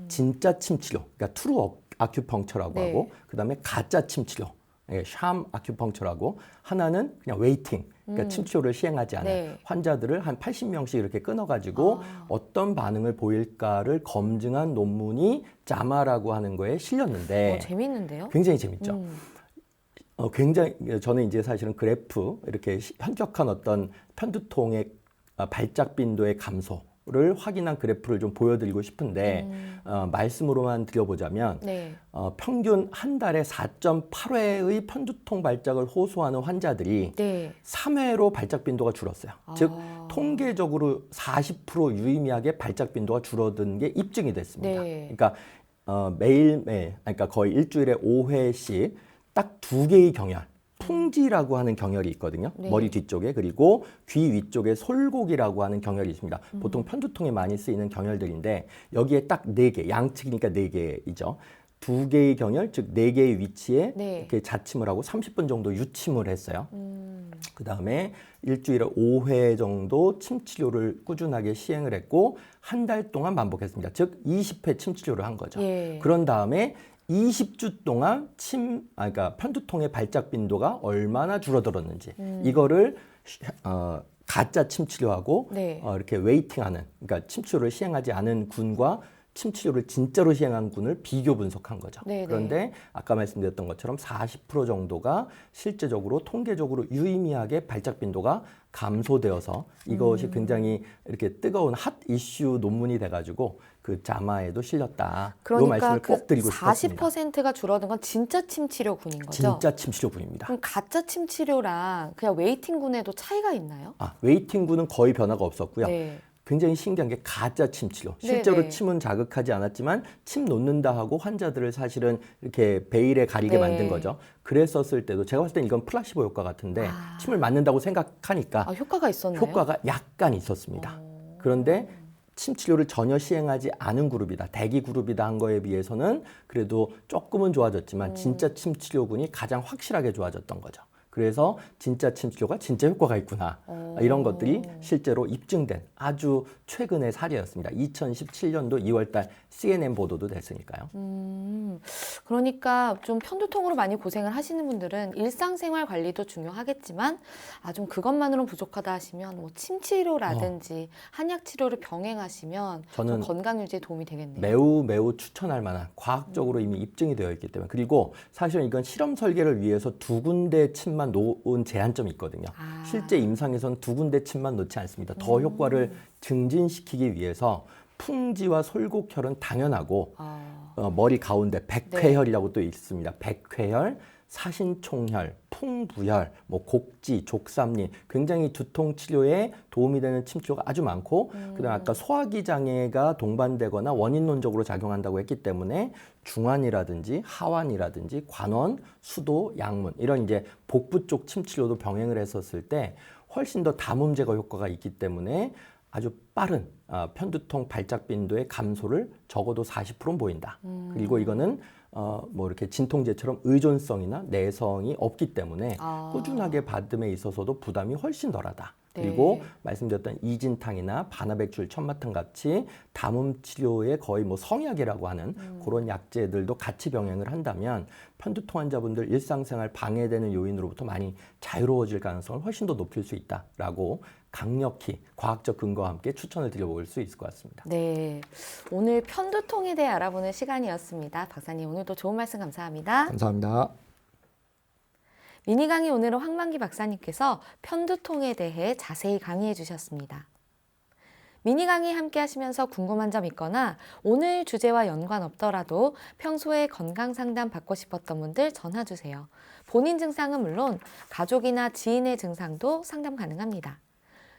진짜 침 치료, 그러니까 트루 아큐펑처라고 네. 하고 그다음에 가짜 침 치료, 샴 아큐펑처라고 하나는 그냥 웨이팅, 그러니까 침 치료를 시행하지 않은 네. 환자들을 한 80명씩 이렇게 끊어가지고 어떤 반응을 보일까를 검증한 논문이 자마라고 하는 거에 실렸는데 재밌는데요? 굉장히 재밌죠. 굉장히 저는 이제 사실은 그래프 이렇게 현격한 어떤 편두통의 발작 빈도의 감소 확인한 그래프를 좀 보여드리고 싶은데 말씀으로만 드려보자면 네. 평균 한 달에 4.8회의 편두통 발작을 호소하는 환자들이 네. 3회로 발작 빈도가 줄었어요. 즉 통계적으로 40% 유의미하게 발작 빈도가 줄어든 게 입증이 됐습니다. 네. 그러니까 매일매일, 그러니까 거의 일주일에 5회씩 딱 2개의 경혈, 풍지라고 하는 경혈이 있거든요. 네. 머리 뒤쪽에, 그리고 귀 위쪽에 솔곡이라고 하는 경혈이 있습니다. 보통 편두통에 많이 쓰이는 경혈들인데 여기에 딱 4개, 양측이니까 4개이죠. 2개의 경혈, 즉 4개의 위치에 네. 이렇게 자침을 하고 30분 정도 유침을 했어요. 그 다음에 일주일에 5회 정도 침 치료를 꾸준하게 시행을 했고 한 달 동안 반복했습니다. 즉 20회 침 치료를 한 거죠. 예. 그런 다음에 20주 동안 그러니까 편두통의 발작 빈도가 얼마나 줄어들었는지 이거를 가짜 침 치료하고 네. 이렇게 웨이팅하는, 그러니까 침 치료를 시행하지 않은 군과 침 치료를 진짜로 시행한 군을 비교 분석한 거죠. 네네. 그런데 아까 말씀드렸던 것처럼 40% 정도가 실제적으로 통계적으로 유의미하게 발작 빈도가 감소되어서 이것이 굉장히 이렇게 뜨거운 핫 이슈 논문이 돼가지고 그 자마에도 실렸다. 이 그러니까 말씀을 꼭 드리고 싶었습니다. 40%가 줄어든 건 진짜 침 치료군인 거죠? 진짜 침 치료군입니다. 그럼 가짜 침 치료랑 그냥 웨이팅군에도 차이가 있나요? 웨이팅군은 거의 변화가 없었고요. 네. 굉장히 신기한 게 가짜 침 치료. 실제로 네네. 침은 자극하지 않았지만 침 놓는다 하고 환자들을 사실은 이렇게 베일에 가리게 네. 만든 거죠. 그랬었을 때도 제가 봤을 땐 이건 플라시보 효과 같은데 침을 맞는다고 생각하니까 효과가 있었나요? 효과가 약간 있었습니다. 그런데 침 치료를 전혀 시행하지 않은 그룹이다, 대기 그룹이다 한 거에 비해서는 그래도 조금은 좋아졌지만 진짜 침 치료군이 가장 확실하게 좋아졌던 거죠. 그래서 진짜 침 치료가 진짜 효과가 있구나. 이런 것들이 실제로 입증된 아주 최근의 사례였습니다. 2017년도 2월달 CNN 보도도 됐으니까요. 그러니까 좀 편두통으로 많이 고생을 하시는 분들은 일상생활 관리도 중요하겠지만 좀 그것만으로는 부족하다 하시면 뭐 침 치료라든지 한약 치료를 병행하시면 저는 좀 건강 유지에 도움이 되겠네요. 매우 추천할 만한, 과학적으로 이미 입증이 되어 있기 때문에, 그리고 사실은 이건 실험 설계를 위해서 2군데 침만 놓은 제한점이 있거든요. 실제 임상에서는 2군데 침만 놓지 않습니다. 더 효과를 증진시키기 위해서 풍지와 솔곡혈은 당연하고 머리 가운데 백회혈이라고 또 있습니다. 백회혈, 사신총혈, 풍부혈, 뭐 곡지, 족삼린, 굉장히 두통 치료에 도움이 되는 침 치료가 아주 많고, 그다음 아까 소화기 장애가 동반되거나 원인론적으로 작용한다고 했기 때문에 중환이라든지 하환이라든지 관원, 수도, 양문 이런 이제 복부 쪽 침 치료도 병행을 했었을 때 훨씬 더 담음 제거 효과가 있기 때문에 아주 빠른 편두통 발작 빈도의 감소를 적어도 40%는 보인다. 그리고 이거는 뭐 이렇게 진통제처럼 의존성이나 내성이 없기 때문에 꾸준하게 받음에 있어서도 부담이 훨씬 덜하다. 그리고 말씀드렸던 이진탕이나 바나백줄, 천마탕 같이 담음 치료의 거의 뭐 성약이라고 하는 그런 약제들도 같이 병행을 한다면 편두통 환자분들 일상생활 방해되는 요인으로부터 많이 자유로워질 가능성을 훨씬 더 높일 수 있다라고 강력히 과학적 근거와 함께 추천을 드려볼 수 있을 것 같습니다. 네, 오늘 편두통에 대해 알아보는 시간이었습니다. 박사님 오늘도 좋은 말씀 감사합니다. 감사합니다. 미니 강의 오늘은 황만기 박사님께서 편두통에 대해 자세히 강의해 주셨습니다. 미니 강의 함께 하시면서 궁금한 점 있거나 오늘 주제와 연관 없더라도 평소에 건강 상담 받고 싶었던 분들 전화 주세요. 본인 증상은 물론 가족이나 지인의 증상도 상담 가능합니다.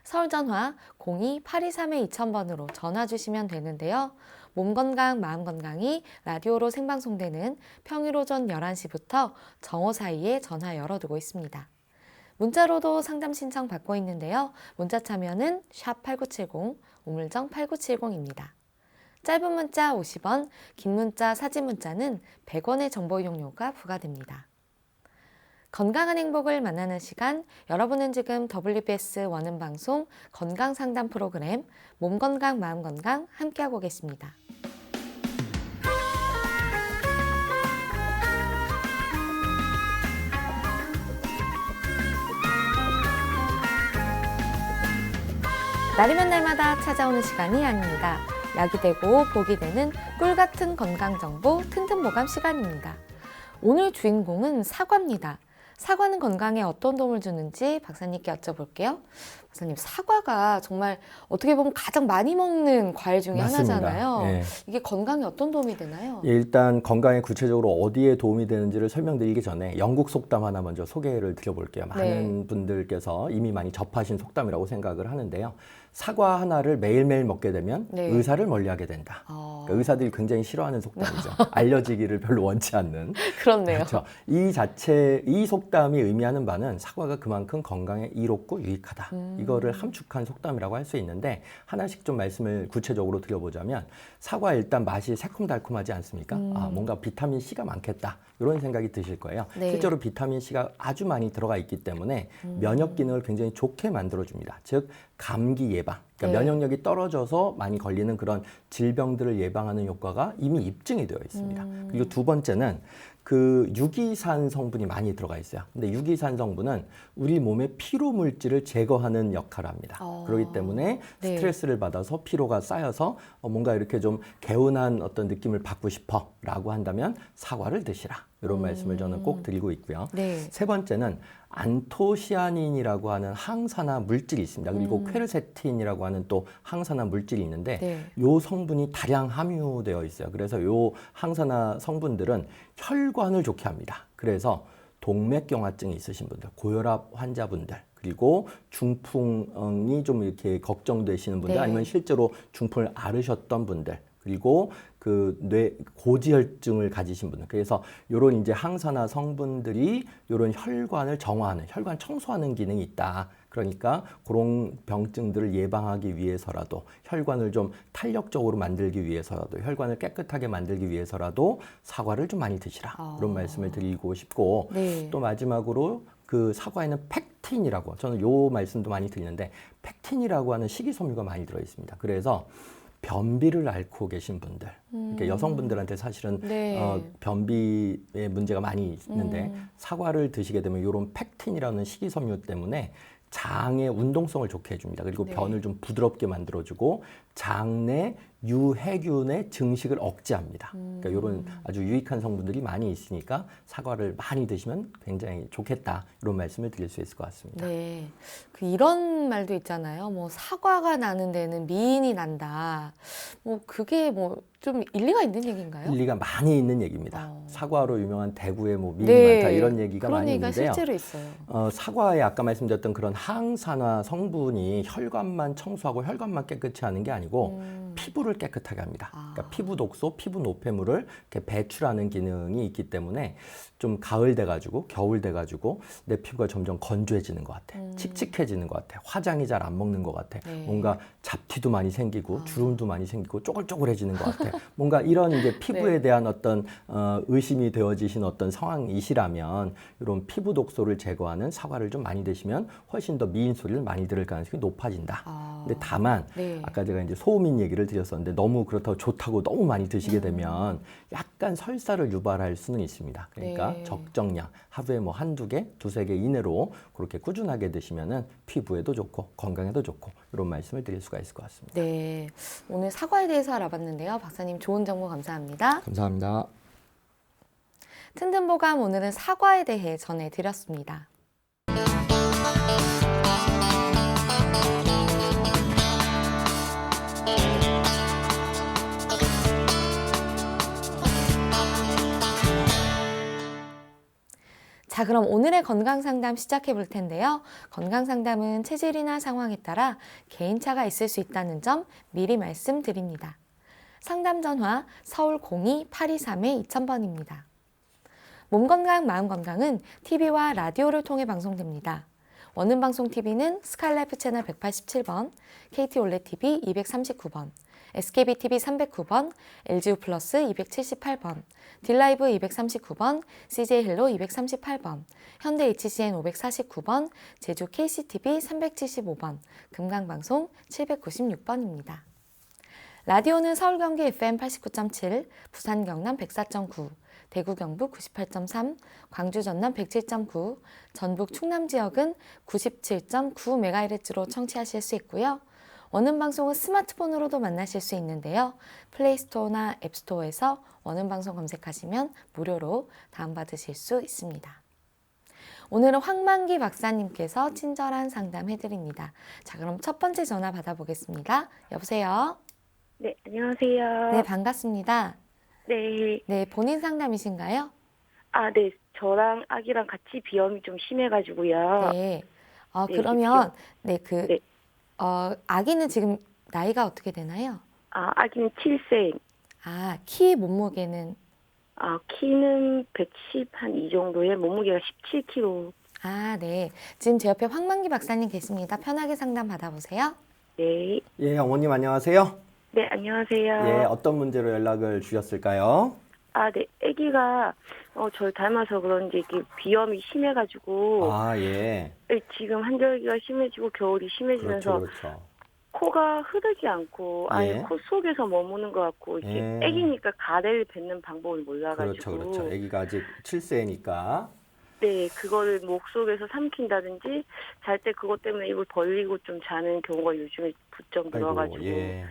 서울 전화 02-823-2000번으로 전화 주시면 되는데요. 몸 건강, 마음 건강이 라디오로 생방송되는 평일 오전 11시부터 정오 사이에 전화 열어두고 있습니다. 문자로도 상담 신청 받고 있는데요. 문자 참여는 샵8970, 우물정 8970입니다. 짧은 문자 50원, 긴 문자, 사진 문자는 100원의 정보 이용료가 부과됩니다. 건강한 행복을 만나는 시간, 여러분은 지금 WBS 원음 방송 건강상담 프로그램 몸건강 마음건강 함께하고 계십니다. 날이면 날마다 찾아오는 시간이 아닙니다. 약이 되고 복이 되는 꿀같은 건강정보 튼튼보감 시간입니다. 오늘 주인공은 사과입니다. 사과는 건강에 어떤 도움을 주는지 박사님께 여쭤볼게요. 박사님, 사과가 정말 어떻게 보면 가장 많이 먹는 과일 중에 맞습니다. 하나잖아요. 예. 이게 건강에 어떤 도움이 되나요? 예, 일단 건강에 구체적으로 어디에 도움이 되는지를 설명드리기 전에 영국 속담 하나 먼저 소개를 드려볼게요. 많은 분들께서 이미 많이 접하신 속담이라고 생각을 하는데요. 사과 하나를 매일매일 먹게 되면 네. 의사를 멀리하게 된다. 그러니까 의사들이 굉장히 싫어하는 속담이죠. 알려지기를 별로 원치 않는. 그렇네요. 그렇죠. 이 속담이 의미하는 바는 사과가 그만큼 건강에 이롭고 유익하다. 이거를 함축한 속담이라고 할 수 있는데 하나씩 좀 말씀을 구체적으로 드려보자면 사과 일단 맛이 새콤달콤하지 않습니까? 아, 뭔가 비타민 C가 많겠다. 이런 생각이 드실 거예요. 네. 실제로 비타민 C가 아주 많이 들어가 있기 때문에 면역 기능을 굉장히 좋게 만들어줍니다. 즉 감기 예방. 그러니까 네. 면역력이 떨어져서 많이 걸리는 그런 질병들을 예방하는 효과가 이미 입증이 되어 있습니다. 그리고 두 번째는 그 유기산 성분이 많이 들어가 있어요. 근데 유기산 성분은 우리 몸의 피로 물질을 제거하는 역할을 합니다. 그렇기 때문에 네. 스트레스를 받아서 피로가 쌓여서 뭔가 이렇게 좀 개운한 어떤 느낌을 받고 싶어 라고 한다면 사과를 드시라. 이런 말씀을 저는 꼭 드리고 있고요. 네. 세 번째는 안토시아닌이라고 하는 항산화 물질이 있습니다. 그리고 퀘르세틴이라고 하는 또 항산화 물질이 있는데 네. 요 성분이 다량 함유되어 있어요. 그래서 요 항산화 성분들은 혈관을 좋게 합니다. 그래서 동맥경화증이 있으신 분들, 고혈압 환자분들, 그리고 중풍이 좀 이렇게 걱정되시는 분들, 네. 아니면 실제로 중풍을 앓으셨던 분들, 그리고 그 뇌 고지혈증을 가지신 분들, 그래서 요런 이제 항산화 성분들이 요런 혈관을 정화하는, 혈관 청소하는 기능이 있다. 그러니까 그런 병증들을 예방하기 위해서라도, 혈관을 좀 탄력적으로 만들기 위해서라도, 혈관을 깨끗하게 만들기 위해서라도 사과를 좀 많이 드시라. 그런 말씀을 드리고 싶고, 네. 또 마지막으로 그 사과에는 펙틴이라고, 저는 요 말씀도 많이 드리는데 펙틴이라고 하는 식이섬유가 많이 들어 있습니다. 그래서 변비를 앓고 계신 분들, 그러니까 여성분들한테 사실은 네. 변비의 문제가 많이 있는데 사과를 드시게 되면 이런 펙틴이라는 식이섬유 때문에 장의 운동성을 좋게 해줍니다. 그리고 네. 변을 좀 부드럽게 만들어주고 장내 유해균의 증식을 억제합니다. 그러니까 이런 아주 유익한 성분들이 많이 있으니까 사과를 많이 드시면 굉장히 좋겠다. 이런 말씀을 드릴 수 있을 것 같습니다. 네. 그 이런 말도 있잖아요. 뭐 사과가 나는 데는 미인이 난다. 뭐 그게 뭐 좀 일리가 있는 얘기인가요? 일리가 많이 있는 얘기입니다. 사과로 유명한 대구에 뭐 미인이 네. 많다 이런 얘기가 그런 많이 얘기가 있는데요. 실제로 있어요. 사과에 아까 말씀드렸던 그런 항산화 성분이 혈관만 청소하고 혈관만 깨끗이 하는 게 아니고 피부를 깨끗하게 합니다. 그러니까 피부 독소, 피부 노폐물을 이렇게 배출하는 기능이 있기 때문에 좀 가을 돼가지고 겨울 돼가지고 내 피부가 점점 건조해지는 것 같아. 칙칙해지는 것 같아. 화장이 잘 안 먹는 것 같아. 네. 뭔가 잡티도 많이 생기고 주름도 많이 생기고 쪼글쪼글해지는 것 같아. 뭔가 이런 이제 피부에 네. 대한 어떤 의심이 되어지신 어떤 상황이시라면 이런 피부 독소를 제거하는 사과를 좀 많이 드시면 훨씬 더 미인 소리를 많이 들을 가능성이 높아진다. 근데 다만 네. 아까 제가 이제 소음인 얘기를 드렸었는데 너무 그렇다고 좋다고 너무 많이 드시게 되면 약간 설사를 유발할 수는 있습니다. 그러니까 네. 적정량 하루에 뭐 한두 개, 두세 개 이내로 그렇게 꾸준하게 드시면은 피부에도 좋고 건강에도 좋고 이런 말씀을 드릴 수가 있을 것 같습니다. 네. 오늘 사과에 대해서 알아봤는데요. 박사님 좋은 정보 감사합니다. 감사합니다. 튼튼보감 오늘은 사과에 대해 전해드렸습니다. 자, 그럼 오늘의 건강상담 시작해 볼 텐데요. 건강상담은 체질이나 상황에 따라 개인차가 있을 수 있다는 점 미리 말씀드립니다. 상담 전화 서울 02-823-2000번입니다. 몸건강, 마음건강은 TV와 라디오를 통해 방송됩니다. 원음방송TV는 스칼라이프 채널 187번, KT올레TV 239번, SKBTV 309번, LGU 플러스 278번, 딜라이브 239번, CJ헬로 238번, 현대 HCN 549번, 제주 KCTV 375번, 금강방송 796번입니다. 라디오는 서울 경기 FM 89.7, 부산 경남 104.9, 대구 경북 98.3, 광주 전남 107.9, 전북 충남 지역은 97.9MHz로 청취하실 수 있고요. 원음방송은 스마트폰으로도 만나실 수 있는데요. 플레이스토어나 앱스토어에서 원음방송 검색하시면 무료로 다운받으실 수 있습니다. 오늘은 황만기 박사님께서 친절한 상담 해드립니다. 자, 그럼 첫 번째 전화 받아보겠습니다. 여보세요? 네, 안녕하세요. 네, 반갑습니다. 네. 네, 본인 상담이신가요? 네. 저랑 아기랑 같이 비염이 좀 심해가지고요. 네. 네, 그러면, 네, 네. 아기는 지금 나이가 어떻게 되나요? 아기는 7세. 키 몸무게는, 키는 110 한 이 정도에 몸무게가 17kg. 네. 지금 제 옆에 황만기 박사님 계십니다. 편하게 상담 받아보세요. 네. 예, 어머님 안녕하세요. 네, 안녕하세요. 예, 어떤 문제로 연락을 주셨을까요? 네. 아기가 저를 닮아서 그런지 이렇게 비염이 심해가지고 예. 지금 한절기가 심해지고 겨울이 심해지면서 그렇죠. 코가 흐르지 않고 아예 예. 코 속에서 머무는 것 같고 이렇게 예. 아기니까 가래를 뱉는 방법을 몰라가지고 그렇죠. 아기가 아직 7세니까. 네, 그거를 목 속에서 삼킨다든지 잘 때 그것 때문에 입을 벌리고 좀 자는 경우가 요즘에 부쩍 늘어가지고 예.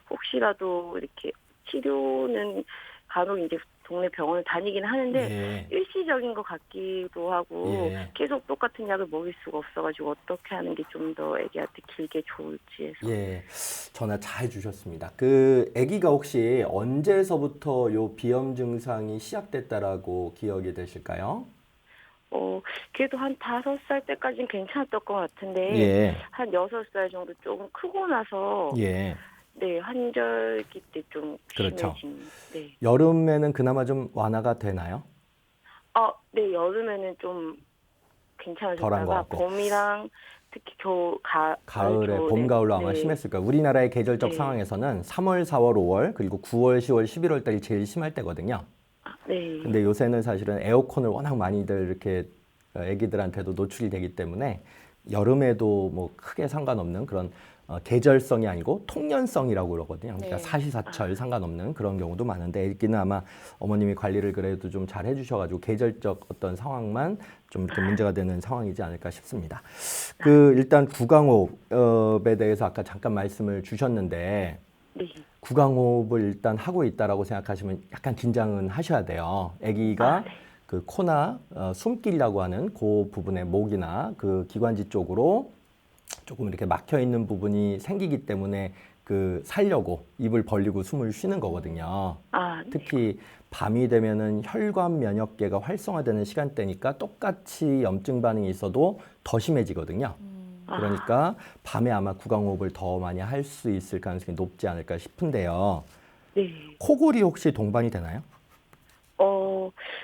혹시라도 이렇게 치료는 간혹 이제 동네 병원을 다니긴 하는데 예. 일시적인 것 같기도 하고 예. 계속 똑같은 약을 먹일 수가 없어가지고 어떻게 하는 게 좀 더 아기한테 길게 좋을지 해서 예. 전화 잘 주셨습니다. 아기가 혹시 언제서부터 요 비염 증상이 시작됐다라고 기억이 되실까요? 그래도 한 5살 때까지는 괜찮았던 것 같은데 예. 한 6살 정도 조금 크고 나서 예. 네, 한절기 때 좀 그렇죠. 심해진. 네. 여름에는 그나마 좀 완화가 되나요? 네, 여름에는 좀 덜한 것 괜찮아졌다가 같고. 봄이랑 특히 가을에 봄, 겨울에 가을로 아마 네. 심했을 거예요. 우리나라의 계절적 네. 상황에서는 3월, 4월, 5월 그리고 9월, 10월, 11월 달이 제일 심할 때거든요. 네. 근데 요새는 사실은 에어컨을 워낙 많이들 이렇게 애기들한테도 노출이 되기 때문에 여름에도 뭐 크게 상관없는 그런 계절성이 아니고 통년성이라고 그러거든요. 그러니까 네. 사시사철 상관없는 그런 경우도 많은데 애기는 아마 어머님이 관리를 그래도 좀 잘 해주셔가지고 계절적 어떤 상황만 좀 이렇게 문제가 되는 상황이지 않을까 싶습니다. 일단 구강호흡에 대해서 아까 잠깐 말씀을 주셨는데 네. 구강호흡을 일단 하고 있다라고 생각하시면 약간 긴장은 하셔야 돼요. 아기가 네. 그 코나 숨길이라고 하는 그 부분의 목이나 그 기관지 쪽으로 조금 이렇게 막혀 있는 부분이 생기기 때문에 살려고 입을 벌리고 숨을 쉬는 거거든요. 네. 특히 밤이 되면은 혈관 면역계가 활성화되는 시간대니까 똑같이 염증 반응이 있어도 더 심해지거든요. 그러니까 밤에 아마 구강호흡을 더 많이 할 수 있을 가능성이 높지 않을까 싶은데요. 네. 코골이 혹시 동반이 되나요?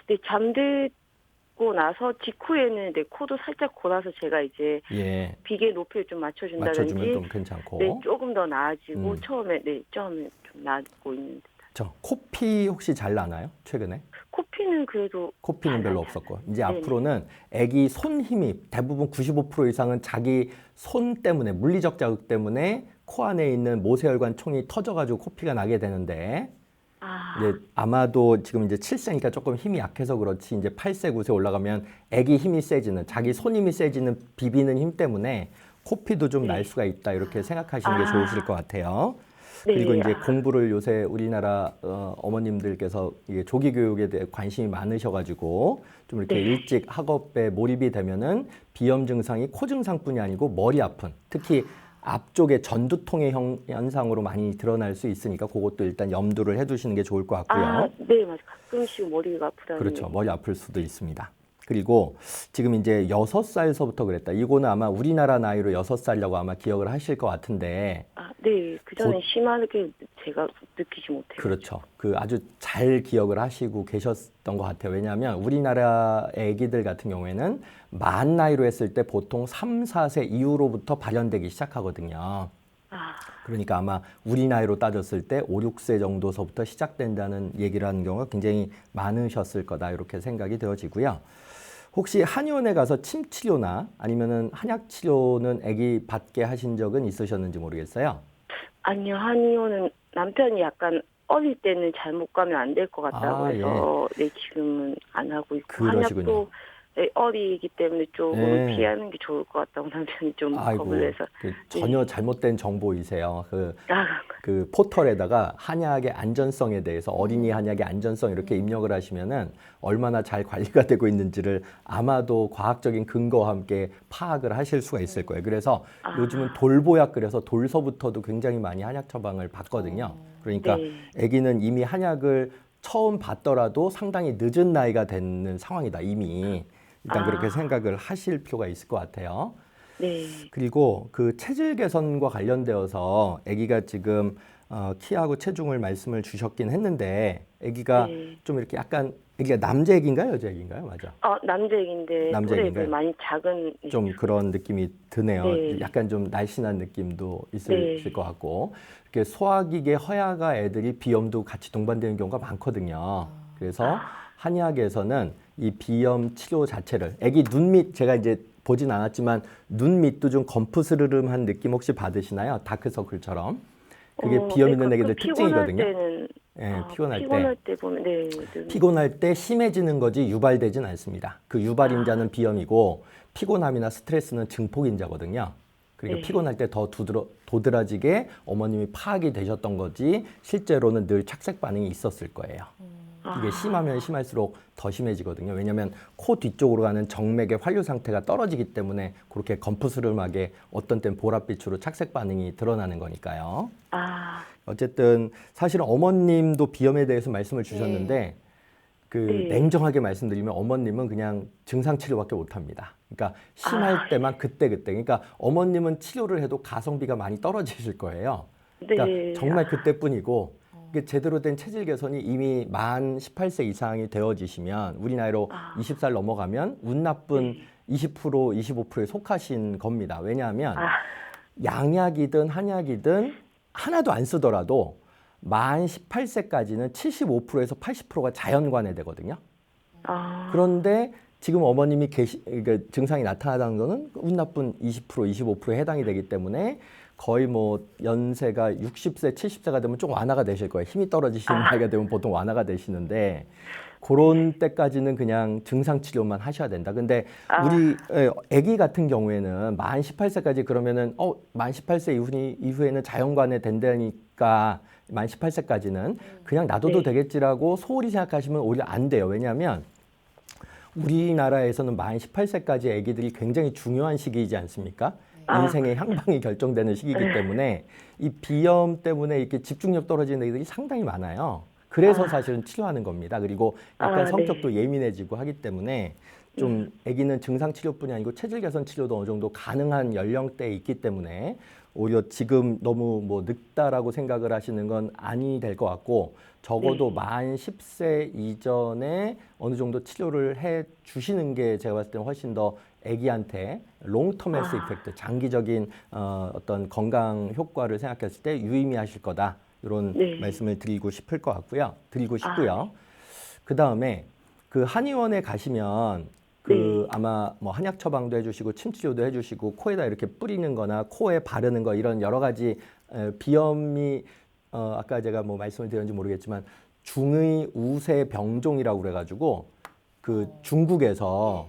네, 잠들고 나서 직후에는 네, 코도 살짝 골아서 제가 이제 예, 비계 높이를 좀 맞춰주면 맞춰준다든지 좀 괜찮고. 네, 조금 더 나아지고 음. 처음에 좀 나고 있는 듯. 코피 혹시 잘 나나요? 최근에? 코피는 그래도 코피는 잘 별로 나요. 없었고 이제 네네. 앞으로는 아기 손 힘이 대부분 95% 이상은 자기 손 때문에 물리적 자극 때문에 코 안에 있는 모세혈관 총이 터져가지고 코피가 나게 되는데 이제 아마도 지금 이제 7세니까 조금 힘이 약해서 그렇지 이제 8세, 9세 올라가면 아기 힘이 세지는 자기 손 힘이 세지는 비비는 힘 때문에 코피도 좀 날 수가 있다 이렇게 생각하시는 게 좋으실 것 같아요. 네. 그리고 이제 공부를 요새 우리나라 어머님들께서 이게 조기 교육에 대해 관심이 많으셔가지고 좀 이렇게 네. 일찍 학업에 몰입이 되면은 비염 증상이 코 증상뿐이 아니고 머리 아픈 특히 앞쪽에 전두통의 현상으로 많이 드러날 수 있으니까 그것도 일단 염두를 해두시는 게 좋을 것 같고요. 네, 맞아. 가끔씩 머리가 아프다는. 그렇죠. 머리 아플 수도 있습니다. 그리고 지금 이제 6살서부터 그랬다. 이거는 아마 우리나라 나이로 6살이라고 아마 기억을 하실 것 같은데. 네. 그전에 심하게 제가 느끼지 못해요. 그렇죠. 아주 잘 기억을 하시고 계셨던 것 같아요. 왜냐하면 우리나라 애기들 같은 경우에는 만 나이로 했을 때 보통 3, 4세 이후로부터 발현되기 시작하거든요. 그러니까 아마 우리 나이로 따졌을 때 5, 6세 정도서부터 시작된다는 얘기를 하는 경우가 굉장히 많으셨을 거다 이렇게 생각이 되어지고요. 혹시 한의원에 가서 침 치료나 아니면은 한약 치료는 아기 받게 하신 적은 있으셨는지 모르겠어요. 아니요, 한의원은 남편이 약간 어릴 때는 잘못 가면 안 될 것 같다고 해서 네, 지금은 안 하고 있고 그러시군요. 한약도 어리기 때문에 조금 네. 피하는 게 좋을 것 같다고 남편이 좀 아이고, 겁을 내서. 전혀 잘못된 정보이세요. 아, 그 포털에다가 한약의 안전성에 대해서 어린이 한약의 안전성 이렇게 입력을 하시면은 얼마나 잘 관리가 되고 있는지를 아마도 과학적인 근거와 함께 파악을 하실 수가 있을 거예요. 그래서 요즘은 돌보약 그래서 돌서부터도 굉장히 많이 한약 처방을 받거든요. 그러니까 네. 아기는 이미 한약을 처음 받더라도 상당히 늦은 나이가 되는 상황이다, 이미. 일단 그렇게 생각을 하실 필요가 있을 것 같아요. 네. 그리고 그 체질 개선과 관련되어서 아기가 지금 키하고 체중을 말씀을 주셨긴 했는데 아기가 네. 좀 이렇게 약간 아기가 남자 아기인가요, 여자 아기인가요? 맞아. 남자 애기인데 남자 또래도 애기인가요? 많이 작은. 좀 그런 느낌이 드네요. 네. 약간 좀 날씬한 느낌도 있을 네. 것 같고 이렇게 소화기계 허야가 애들이 비염도 같이 동반되는 경우가 많거든요. 그래서 한의학에서는 이 비염 치료 자체를 아기 눈 밑 제가 이제 보진 않았지만 눈 밑도 좀 검푸스르름한 느낌 혹시 받으시나요? 다크서클처럼. 그게 비염 네, 있는 가끔 애기들 피곤할 특징이거든요. 때는 예, 피곤할 때. 피곤할 때 보면 네. 피곤할 때 심해지는 거지 유발되진 않습니다. 그 유발인자는 비염이고 피곤함이나 스트레스는 증폭인자거든요. 그러니까 네. 피곤할 때 더 도드라지게 어머님이 파악이 되셨던 거지 실제로는 늘 착색 반응이 있었을 거예요. 이게 심하면 심할수록 더 심해지거든요. 왜냐하면 코 뒤쪽으로 가는 정맥의 환류 상태가 떨어지기 때문에 그렇게 검푸스름하게 어떤 땐 보랏빛으로 착색 반응이 드러나는 거니까요. 어쨌든 사실은 어머님도 비염에 대해서 말씀을 주셨는데 그 네. 냉정하게 말씀드리면 어머님은 그냥 증상 치료밖에 못 합니다. 그러니까 심할 때만 그때. 그러니까 어머님은 치료를 해도 가성비가 많이 떨어지실 거예요. 그러니까 네. 정말 그때뿐이고 이게 제대로 된 체질 개선이 이미 만 18세 이상이 되어지시면 우리 나이로 20살 넘어가면 운 나쁜 20% 25%에 속하신 겁니다. 왜냐하면 양약이든 한약이든 하나도 안 쓰더라도 만 18세까지는 75%에서 80%가 자연관해 되거든요. 그런데 지금 어머님이 그러니까 증상이 나타나는 거는 운 나쁜 20%, 25%에 해당이 되기 때문에 거의 뭐 연세가 60세, 70세가 되면 좀 완화가 되실 거예요. 힘이 떨어지시는 나이가 되면 보통 완화가 되시는데 그런 때까지는 그냥 증상 치료만 하셔야 된다. 근데 우리 아기 같은 경우에는 만 18세까지 그러면은 만 18세 이후에는 자연관에 된다니까 만 18세까지는 그냥 놔둬도 되겠지라고 소홀히 생각하시면 오히려 안 돼요. 왜냐하면 우리나라에서는 만 18세까지 아기들이 굉장히 중요한 시기이지 않습니까? 인생의 향방이 결정되는 시기이기 때문에 이 비염 때문에 이렇게 집중력 떨어지는 애들이 상당히 많아요. 그래서 사실은 치료하는 겁니다. 그리고 약간 성격도 예민해지고 하기 때문에 좀 아기는 증상 치료뿐이 아니고 체질 개선 치료도 어느 정도 가능한 연령대에 있기 때문에 오히려 지금 너무 뭐 늙다라고 생각을 하시는 건 아니 될 것 같고 적어도 만 10세 이전에 어느 정도 치료를 해 주시는 게 제가 봤을 때는 훨씬 더 아기한테 롱텀 헬스 이펙트, 장기적인 어떤 건강 효과를 생각했을 때 유의미하실 거다. 이런 말씀을 드리고 싶을 것 같고요. 드리고 싶고요. 그 다음에 그 한의원에 가시면 그 아마 뭐 한약 처방도 해주시고 침 치료도 해주시고 코에다 이렇게 뿌리는 거나 코에 바르는 거 이런 여러 가지 비염이 아까 제가 뭐 말씀을 드렸는지 모르겠지만 중의 우세 병종이라고 그래가지고 그 중국에서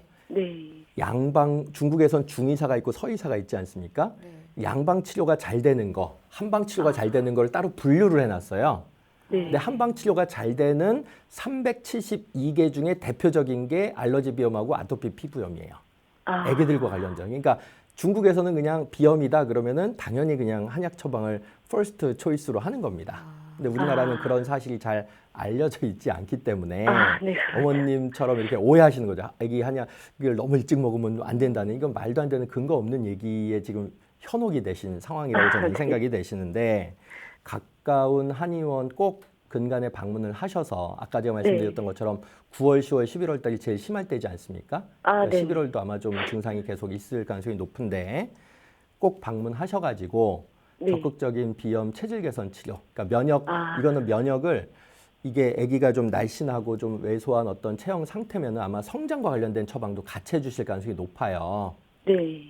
중국에선 중의사가 있고 서의사가 있지 않습니까? 양방 치료가 잘 되는 거, 한방 치료가 잘 되는 걸 따로 분류를 해놨어요. 근데 한방 치료가 잘 되는 372개 중에 대표적인 게 알러지 비염하고 아토피 피부염이에요. 애기들과 관련된. 그러니까 중국에서는 그냥 비염이다 그러면은 당연히 그냥 한약 처방을 퍼스트 초이스로 하는 겁니다. 근데 우리나라는 그런 사실이 잘 알려져 있지 않기 때문에 어머님처럼 이렇게 오해하시는 거죠. 애기 한약을 너무 일찍 먹으면 안 된다는 이건 말도 안 되는 근거 없는 얘기에 지금 현혹이 되신 상황이라고 저는 생각이 되시는데 가까운 한의원 꼭 근간에 방문을 하셔서 아까 제가 말씀드렸던 것처럼 9월, 10월, 11월 달이 제일 심할 때지 않습니까? 그러니까 11월도 아마 좀 증상이 계속 있을 가능성이 높은데 꼭 방문하셔가지고 적극적인 비염 체질 개선 치료. 그러니까 이거는 면역을 이게 아기가 좀 날씬하고 좀 왜소한 어떤 체형 상태면은 아마 성장과 관련된 처방도 같이 해주실 가능성이 높아요.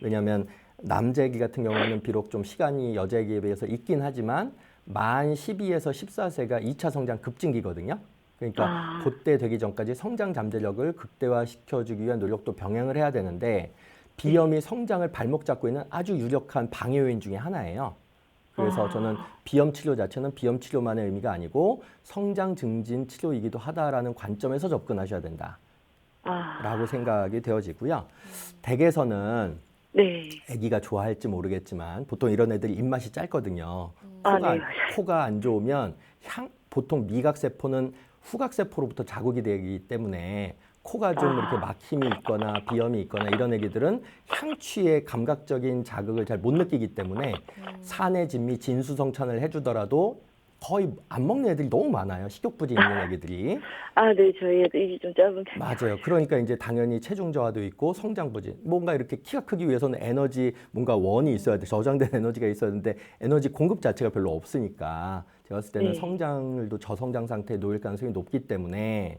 왜냐하면 남자 아기 같은 경우에는 비록 좀 시간이 여자 아기에 비해서 있긴 하지만 만 12에서 14세가 2차 성장 급진기거든요. 그러니까 그때 되기 전까지 성장 잠재력을 극대화시켜주기 위한 노력도 병행을 해야 되는데 비염이 성장을 발목 잡고 있는 아주 유력한 방해 요인 중에 하나예요. 그래서 저는 비염 치료 자체는 비염 치료만의 의미가 아니고 성장 증진 치료이기도 하다라는 관점에서 접근하셔야 된다라고 생각이 되어지고요. 댁에서는 네. 아기가 좋아할지 모르겠지만 보통 이런 애들이 입맛이 짧거든요. 네, 맞아요. 코가 안 좋으면 보통 미각세포는 후각세포로부터 자극이 되기 때문에 코가 좀 이렇게 막힘이 있거나 비염이 있거나 이런 애기들은 향취의 감각적인 자극을 잘 못 느끼기 때문에 산의 진미 진수성찬을 해주더라도 거의 안 먹는 애들이 너무 많아요. 식욕부진 있는 애기들이. 네, 저희 애도 입이 좀 짧은 편이에요. 맞아요. 그러니까 이제 당연히 체중 저하도 있고 성장 부진. 뭔가 이렇게 키가 크기 위해서는 에너지 뭔가 원이 있어야 돼. 저장된 에너지가 있어야 되는데 에너지 공급 자체가 별로 없으니까 제가 봤을 때는 네. 성장을도 저성장 상태에 놓일 가능성이 높기 때문에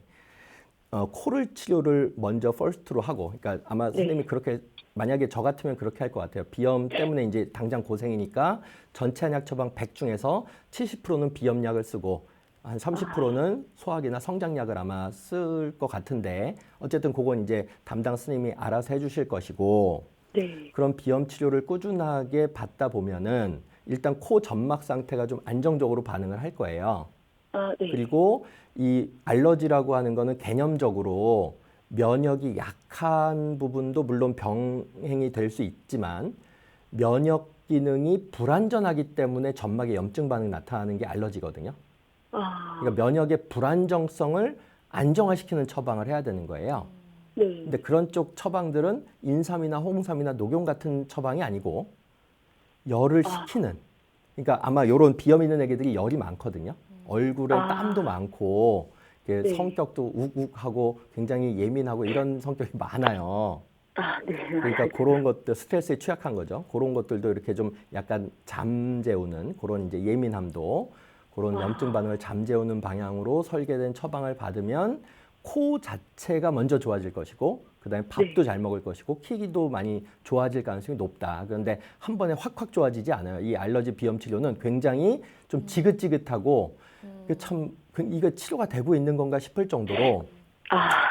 코를 치료를 먼저 퍼스트로 하고, 그러니까 아마 선생님이 그렇게 만약에 저 같으면 그렇게 할 것 같아요. 비염 때문에 이제 당장 고생이니까 전체 한약 처방 100 중에서 70%는 비염약을 쓰고 한 30%는 소화기나 성장약을 아마 쓸 것 같은데 어쨌든 그건 이제 담당 스님이 알아서 해주실 것이고 네. 그런 비염 치료를 꾸준하게 받다 보면은 일단 코 점막 상태가 좀 안정적으로 반응을 할 거예요. 네. 그리고 이 알러지라고 하는 거는 개념적으로 면역이 약한 부분도 물론 병행이 될 수 있지만 면역 기능이 불완전하기 때문에 점막에 염증 반응이 나타나는 게 알러지거든요. 그러니까 면역의 불안정성을 안정화시키는 처방을 해야 되는 거예요. 네. 근데 그런 쪽 처방들은 인삼이나 홍삼이나 녹용 같은 처방이 아니고 열을 식히는, 그러니까 아마 이런 비염 있는 애기들이 열이 많거든요. 얼굴에 땀도 많고 이렇게 네. 성격도 우욱하고 굉장히 예민하고 이런 성격이 많아요. 네. 그러니까 그런 것들 스트레스에 취약한 거죠. 그런 것들도 이렇게 좀 약간 잠재우는 그런 이제 예민함도 그런 염증 반응을 잠재우는 방향으로 설계된 처방을 받으면 코 자체가 먼저 좋아질 것이고 그다음에 밥도 잘 먹을 것이고 키기도 많이 좋아질 가능성이 높다. 그런데 한 번에 확확 좋아지지 않아요. 이 알러지 비염 치료는 굉장히 좀 지긋지긋하고 이거 치료가 되고 있는 건가 싶을 정도로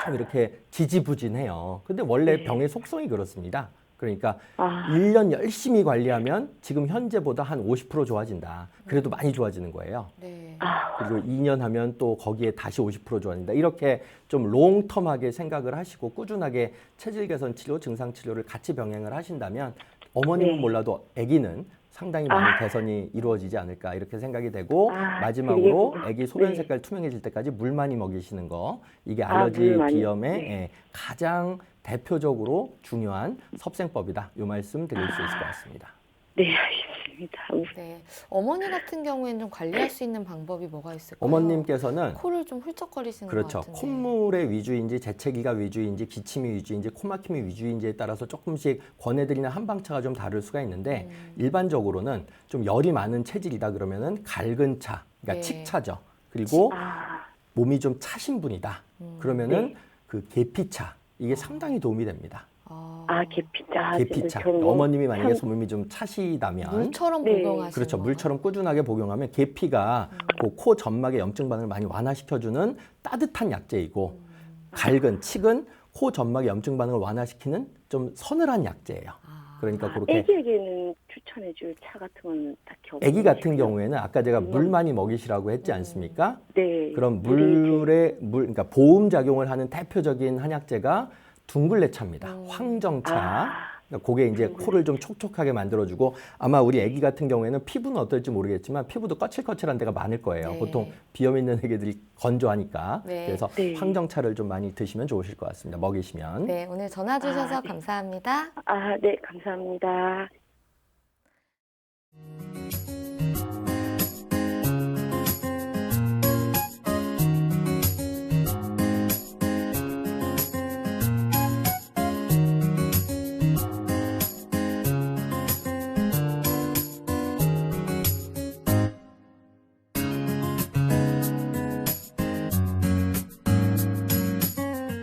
참 이렇게 지지부진해요. 근데 원래 병의 속성이 그렇습니다. 그러니까 1년 열심히 관리하면 지금 현재보다 한 50% 좋아진다. 그래도 많이 좋아지는 거예요. 네. 그리고 2년 하면 또 거기에 다시 50% 좋아진다. 이렇게 좀 롱텀하게 생각을 하시고 꾸준하게 체질 개선 치료, 증상 치료를 같이 병행을 하신다면 어머님은 몰라도 아기는 상당히 많이 개선이 이루어지지 않을까 이렇게 생각이 되고 마지막으로 아기 소변 색깔 투명해질 때까지 물 많이 먹이시는 거 이게 알러지 비염의 가장 대표적으로 중요한 섭생법이다. 이 말씀 드릴 수 있을 것 같습니다. 네, 알겠습니다. 네. 어머니 같은 경우에는 좀 관리할 수 있는 방법이 뭐가 있을까요? 어머님께서는 코를 좀 훌쩍거리시는 것 그렇죠. 같은데. 콧물의 위주인지 재채기가 위주인지 기침이 위주인지 코막힘이 위주인지에 따라서 조금씩 권해드리는 한방차가 좀 다를 수가 있는데 일반적으로는 좀 열이 많은 체질이다 그러면은 갈근 차, 그러니까 칡차죠. 그리고 몸이 좀 차신 분이다. 그러면은 그 계피차 이게 상당히 도움이 됩니다. 계피차. 계피차. 어머님이 만약에 몸이 좀 차시다면 물처럼 복용하시는 그렇죠. 건가요? 물처럼 꾸준하게 복용하면 계피가 그 코 점막의 염증 반응을 많이 완화시켜주는 따뜻한 약재이고 갈근, 칡은 코 점막의 염증 반응을 완화시키는 좀 서늘한 약재예요. 그러니까 그렇게 애기에게는 추천해줄 차 같은 건 딱히 없나요? 아기 같은 경우에는 아까 제가 물 많이 먹이시라고 했지 않습니까? 네. 그럼 그러니까 보음 작용을 하는 대표적인 한약재가 둥글레차입니다. 황정차. 그러니까 그게 이제 코를 좀 촉촉하게 만들어주고 아마 우리 아기 같은 경우에는 피부는 어떨지 모르겠지만 피부도 거칠거칠한 데가 많을 거예요. 네. 보통 비염 있는 애기들이 건조하니까. 네. 그래서 황정차를 좀 많이 드시면 좋으실 것 같습니다. 먹이시면. 네, 오늘 전화 주셔서 감사합니다. 네, 감사합니다.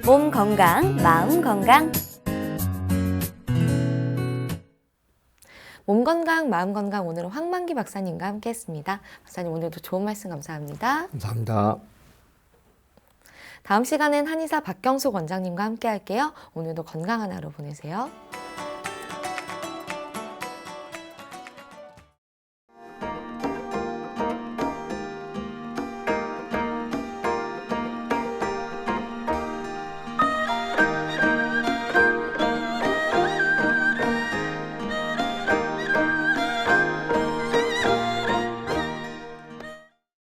몸 건강, 마음 건강. 몸 건강, 마음 건강 오늘은 황만기 박사님과 함께했습니다. 박사님 오늘도 좋은 말씀 감사합니다. 감사합니다. 다음 시간엔 한의사 박경숙 원장님과 함께 할게요. 오늘도 건강한 하루 보내세요.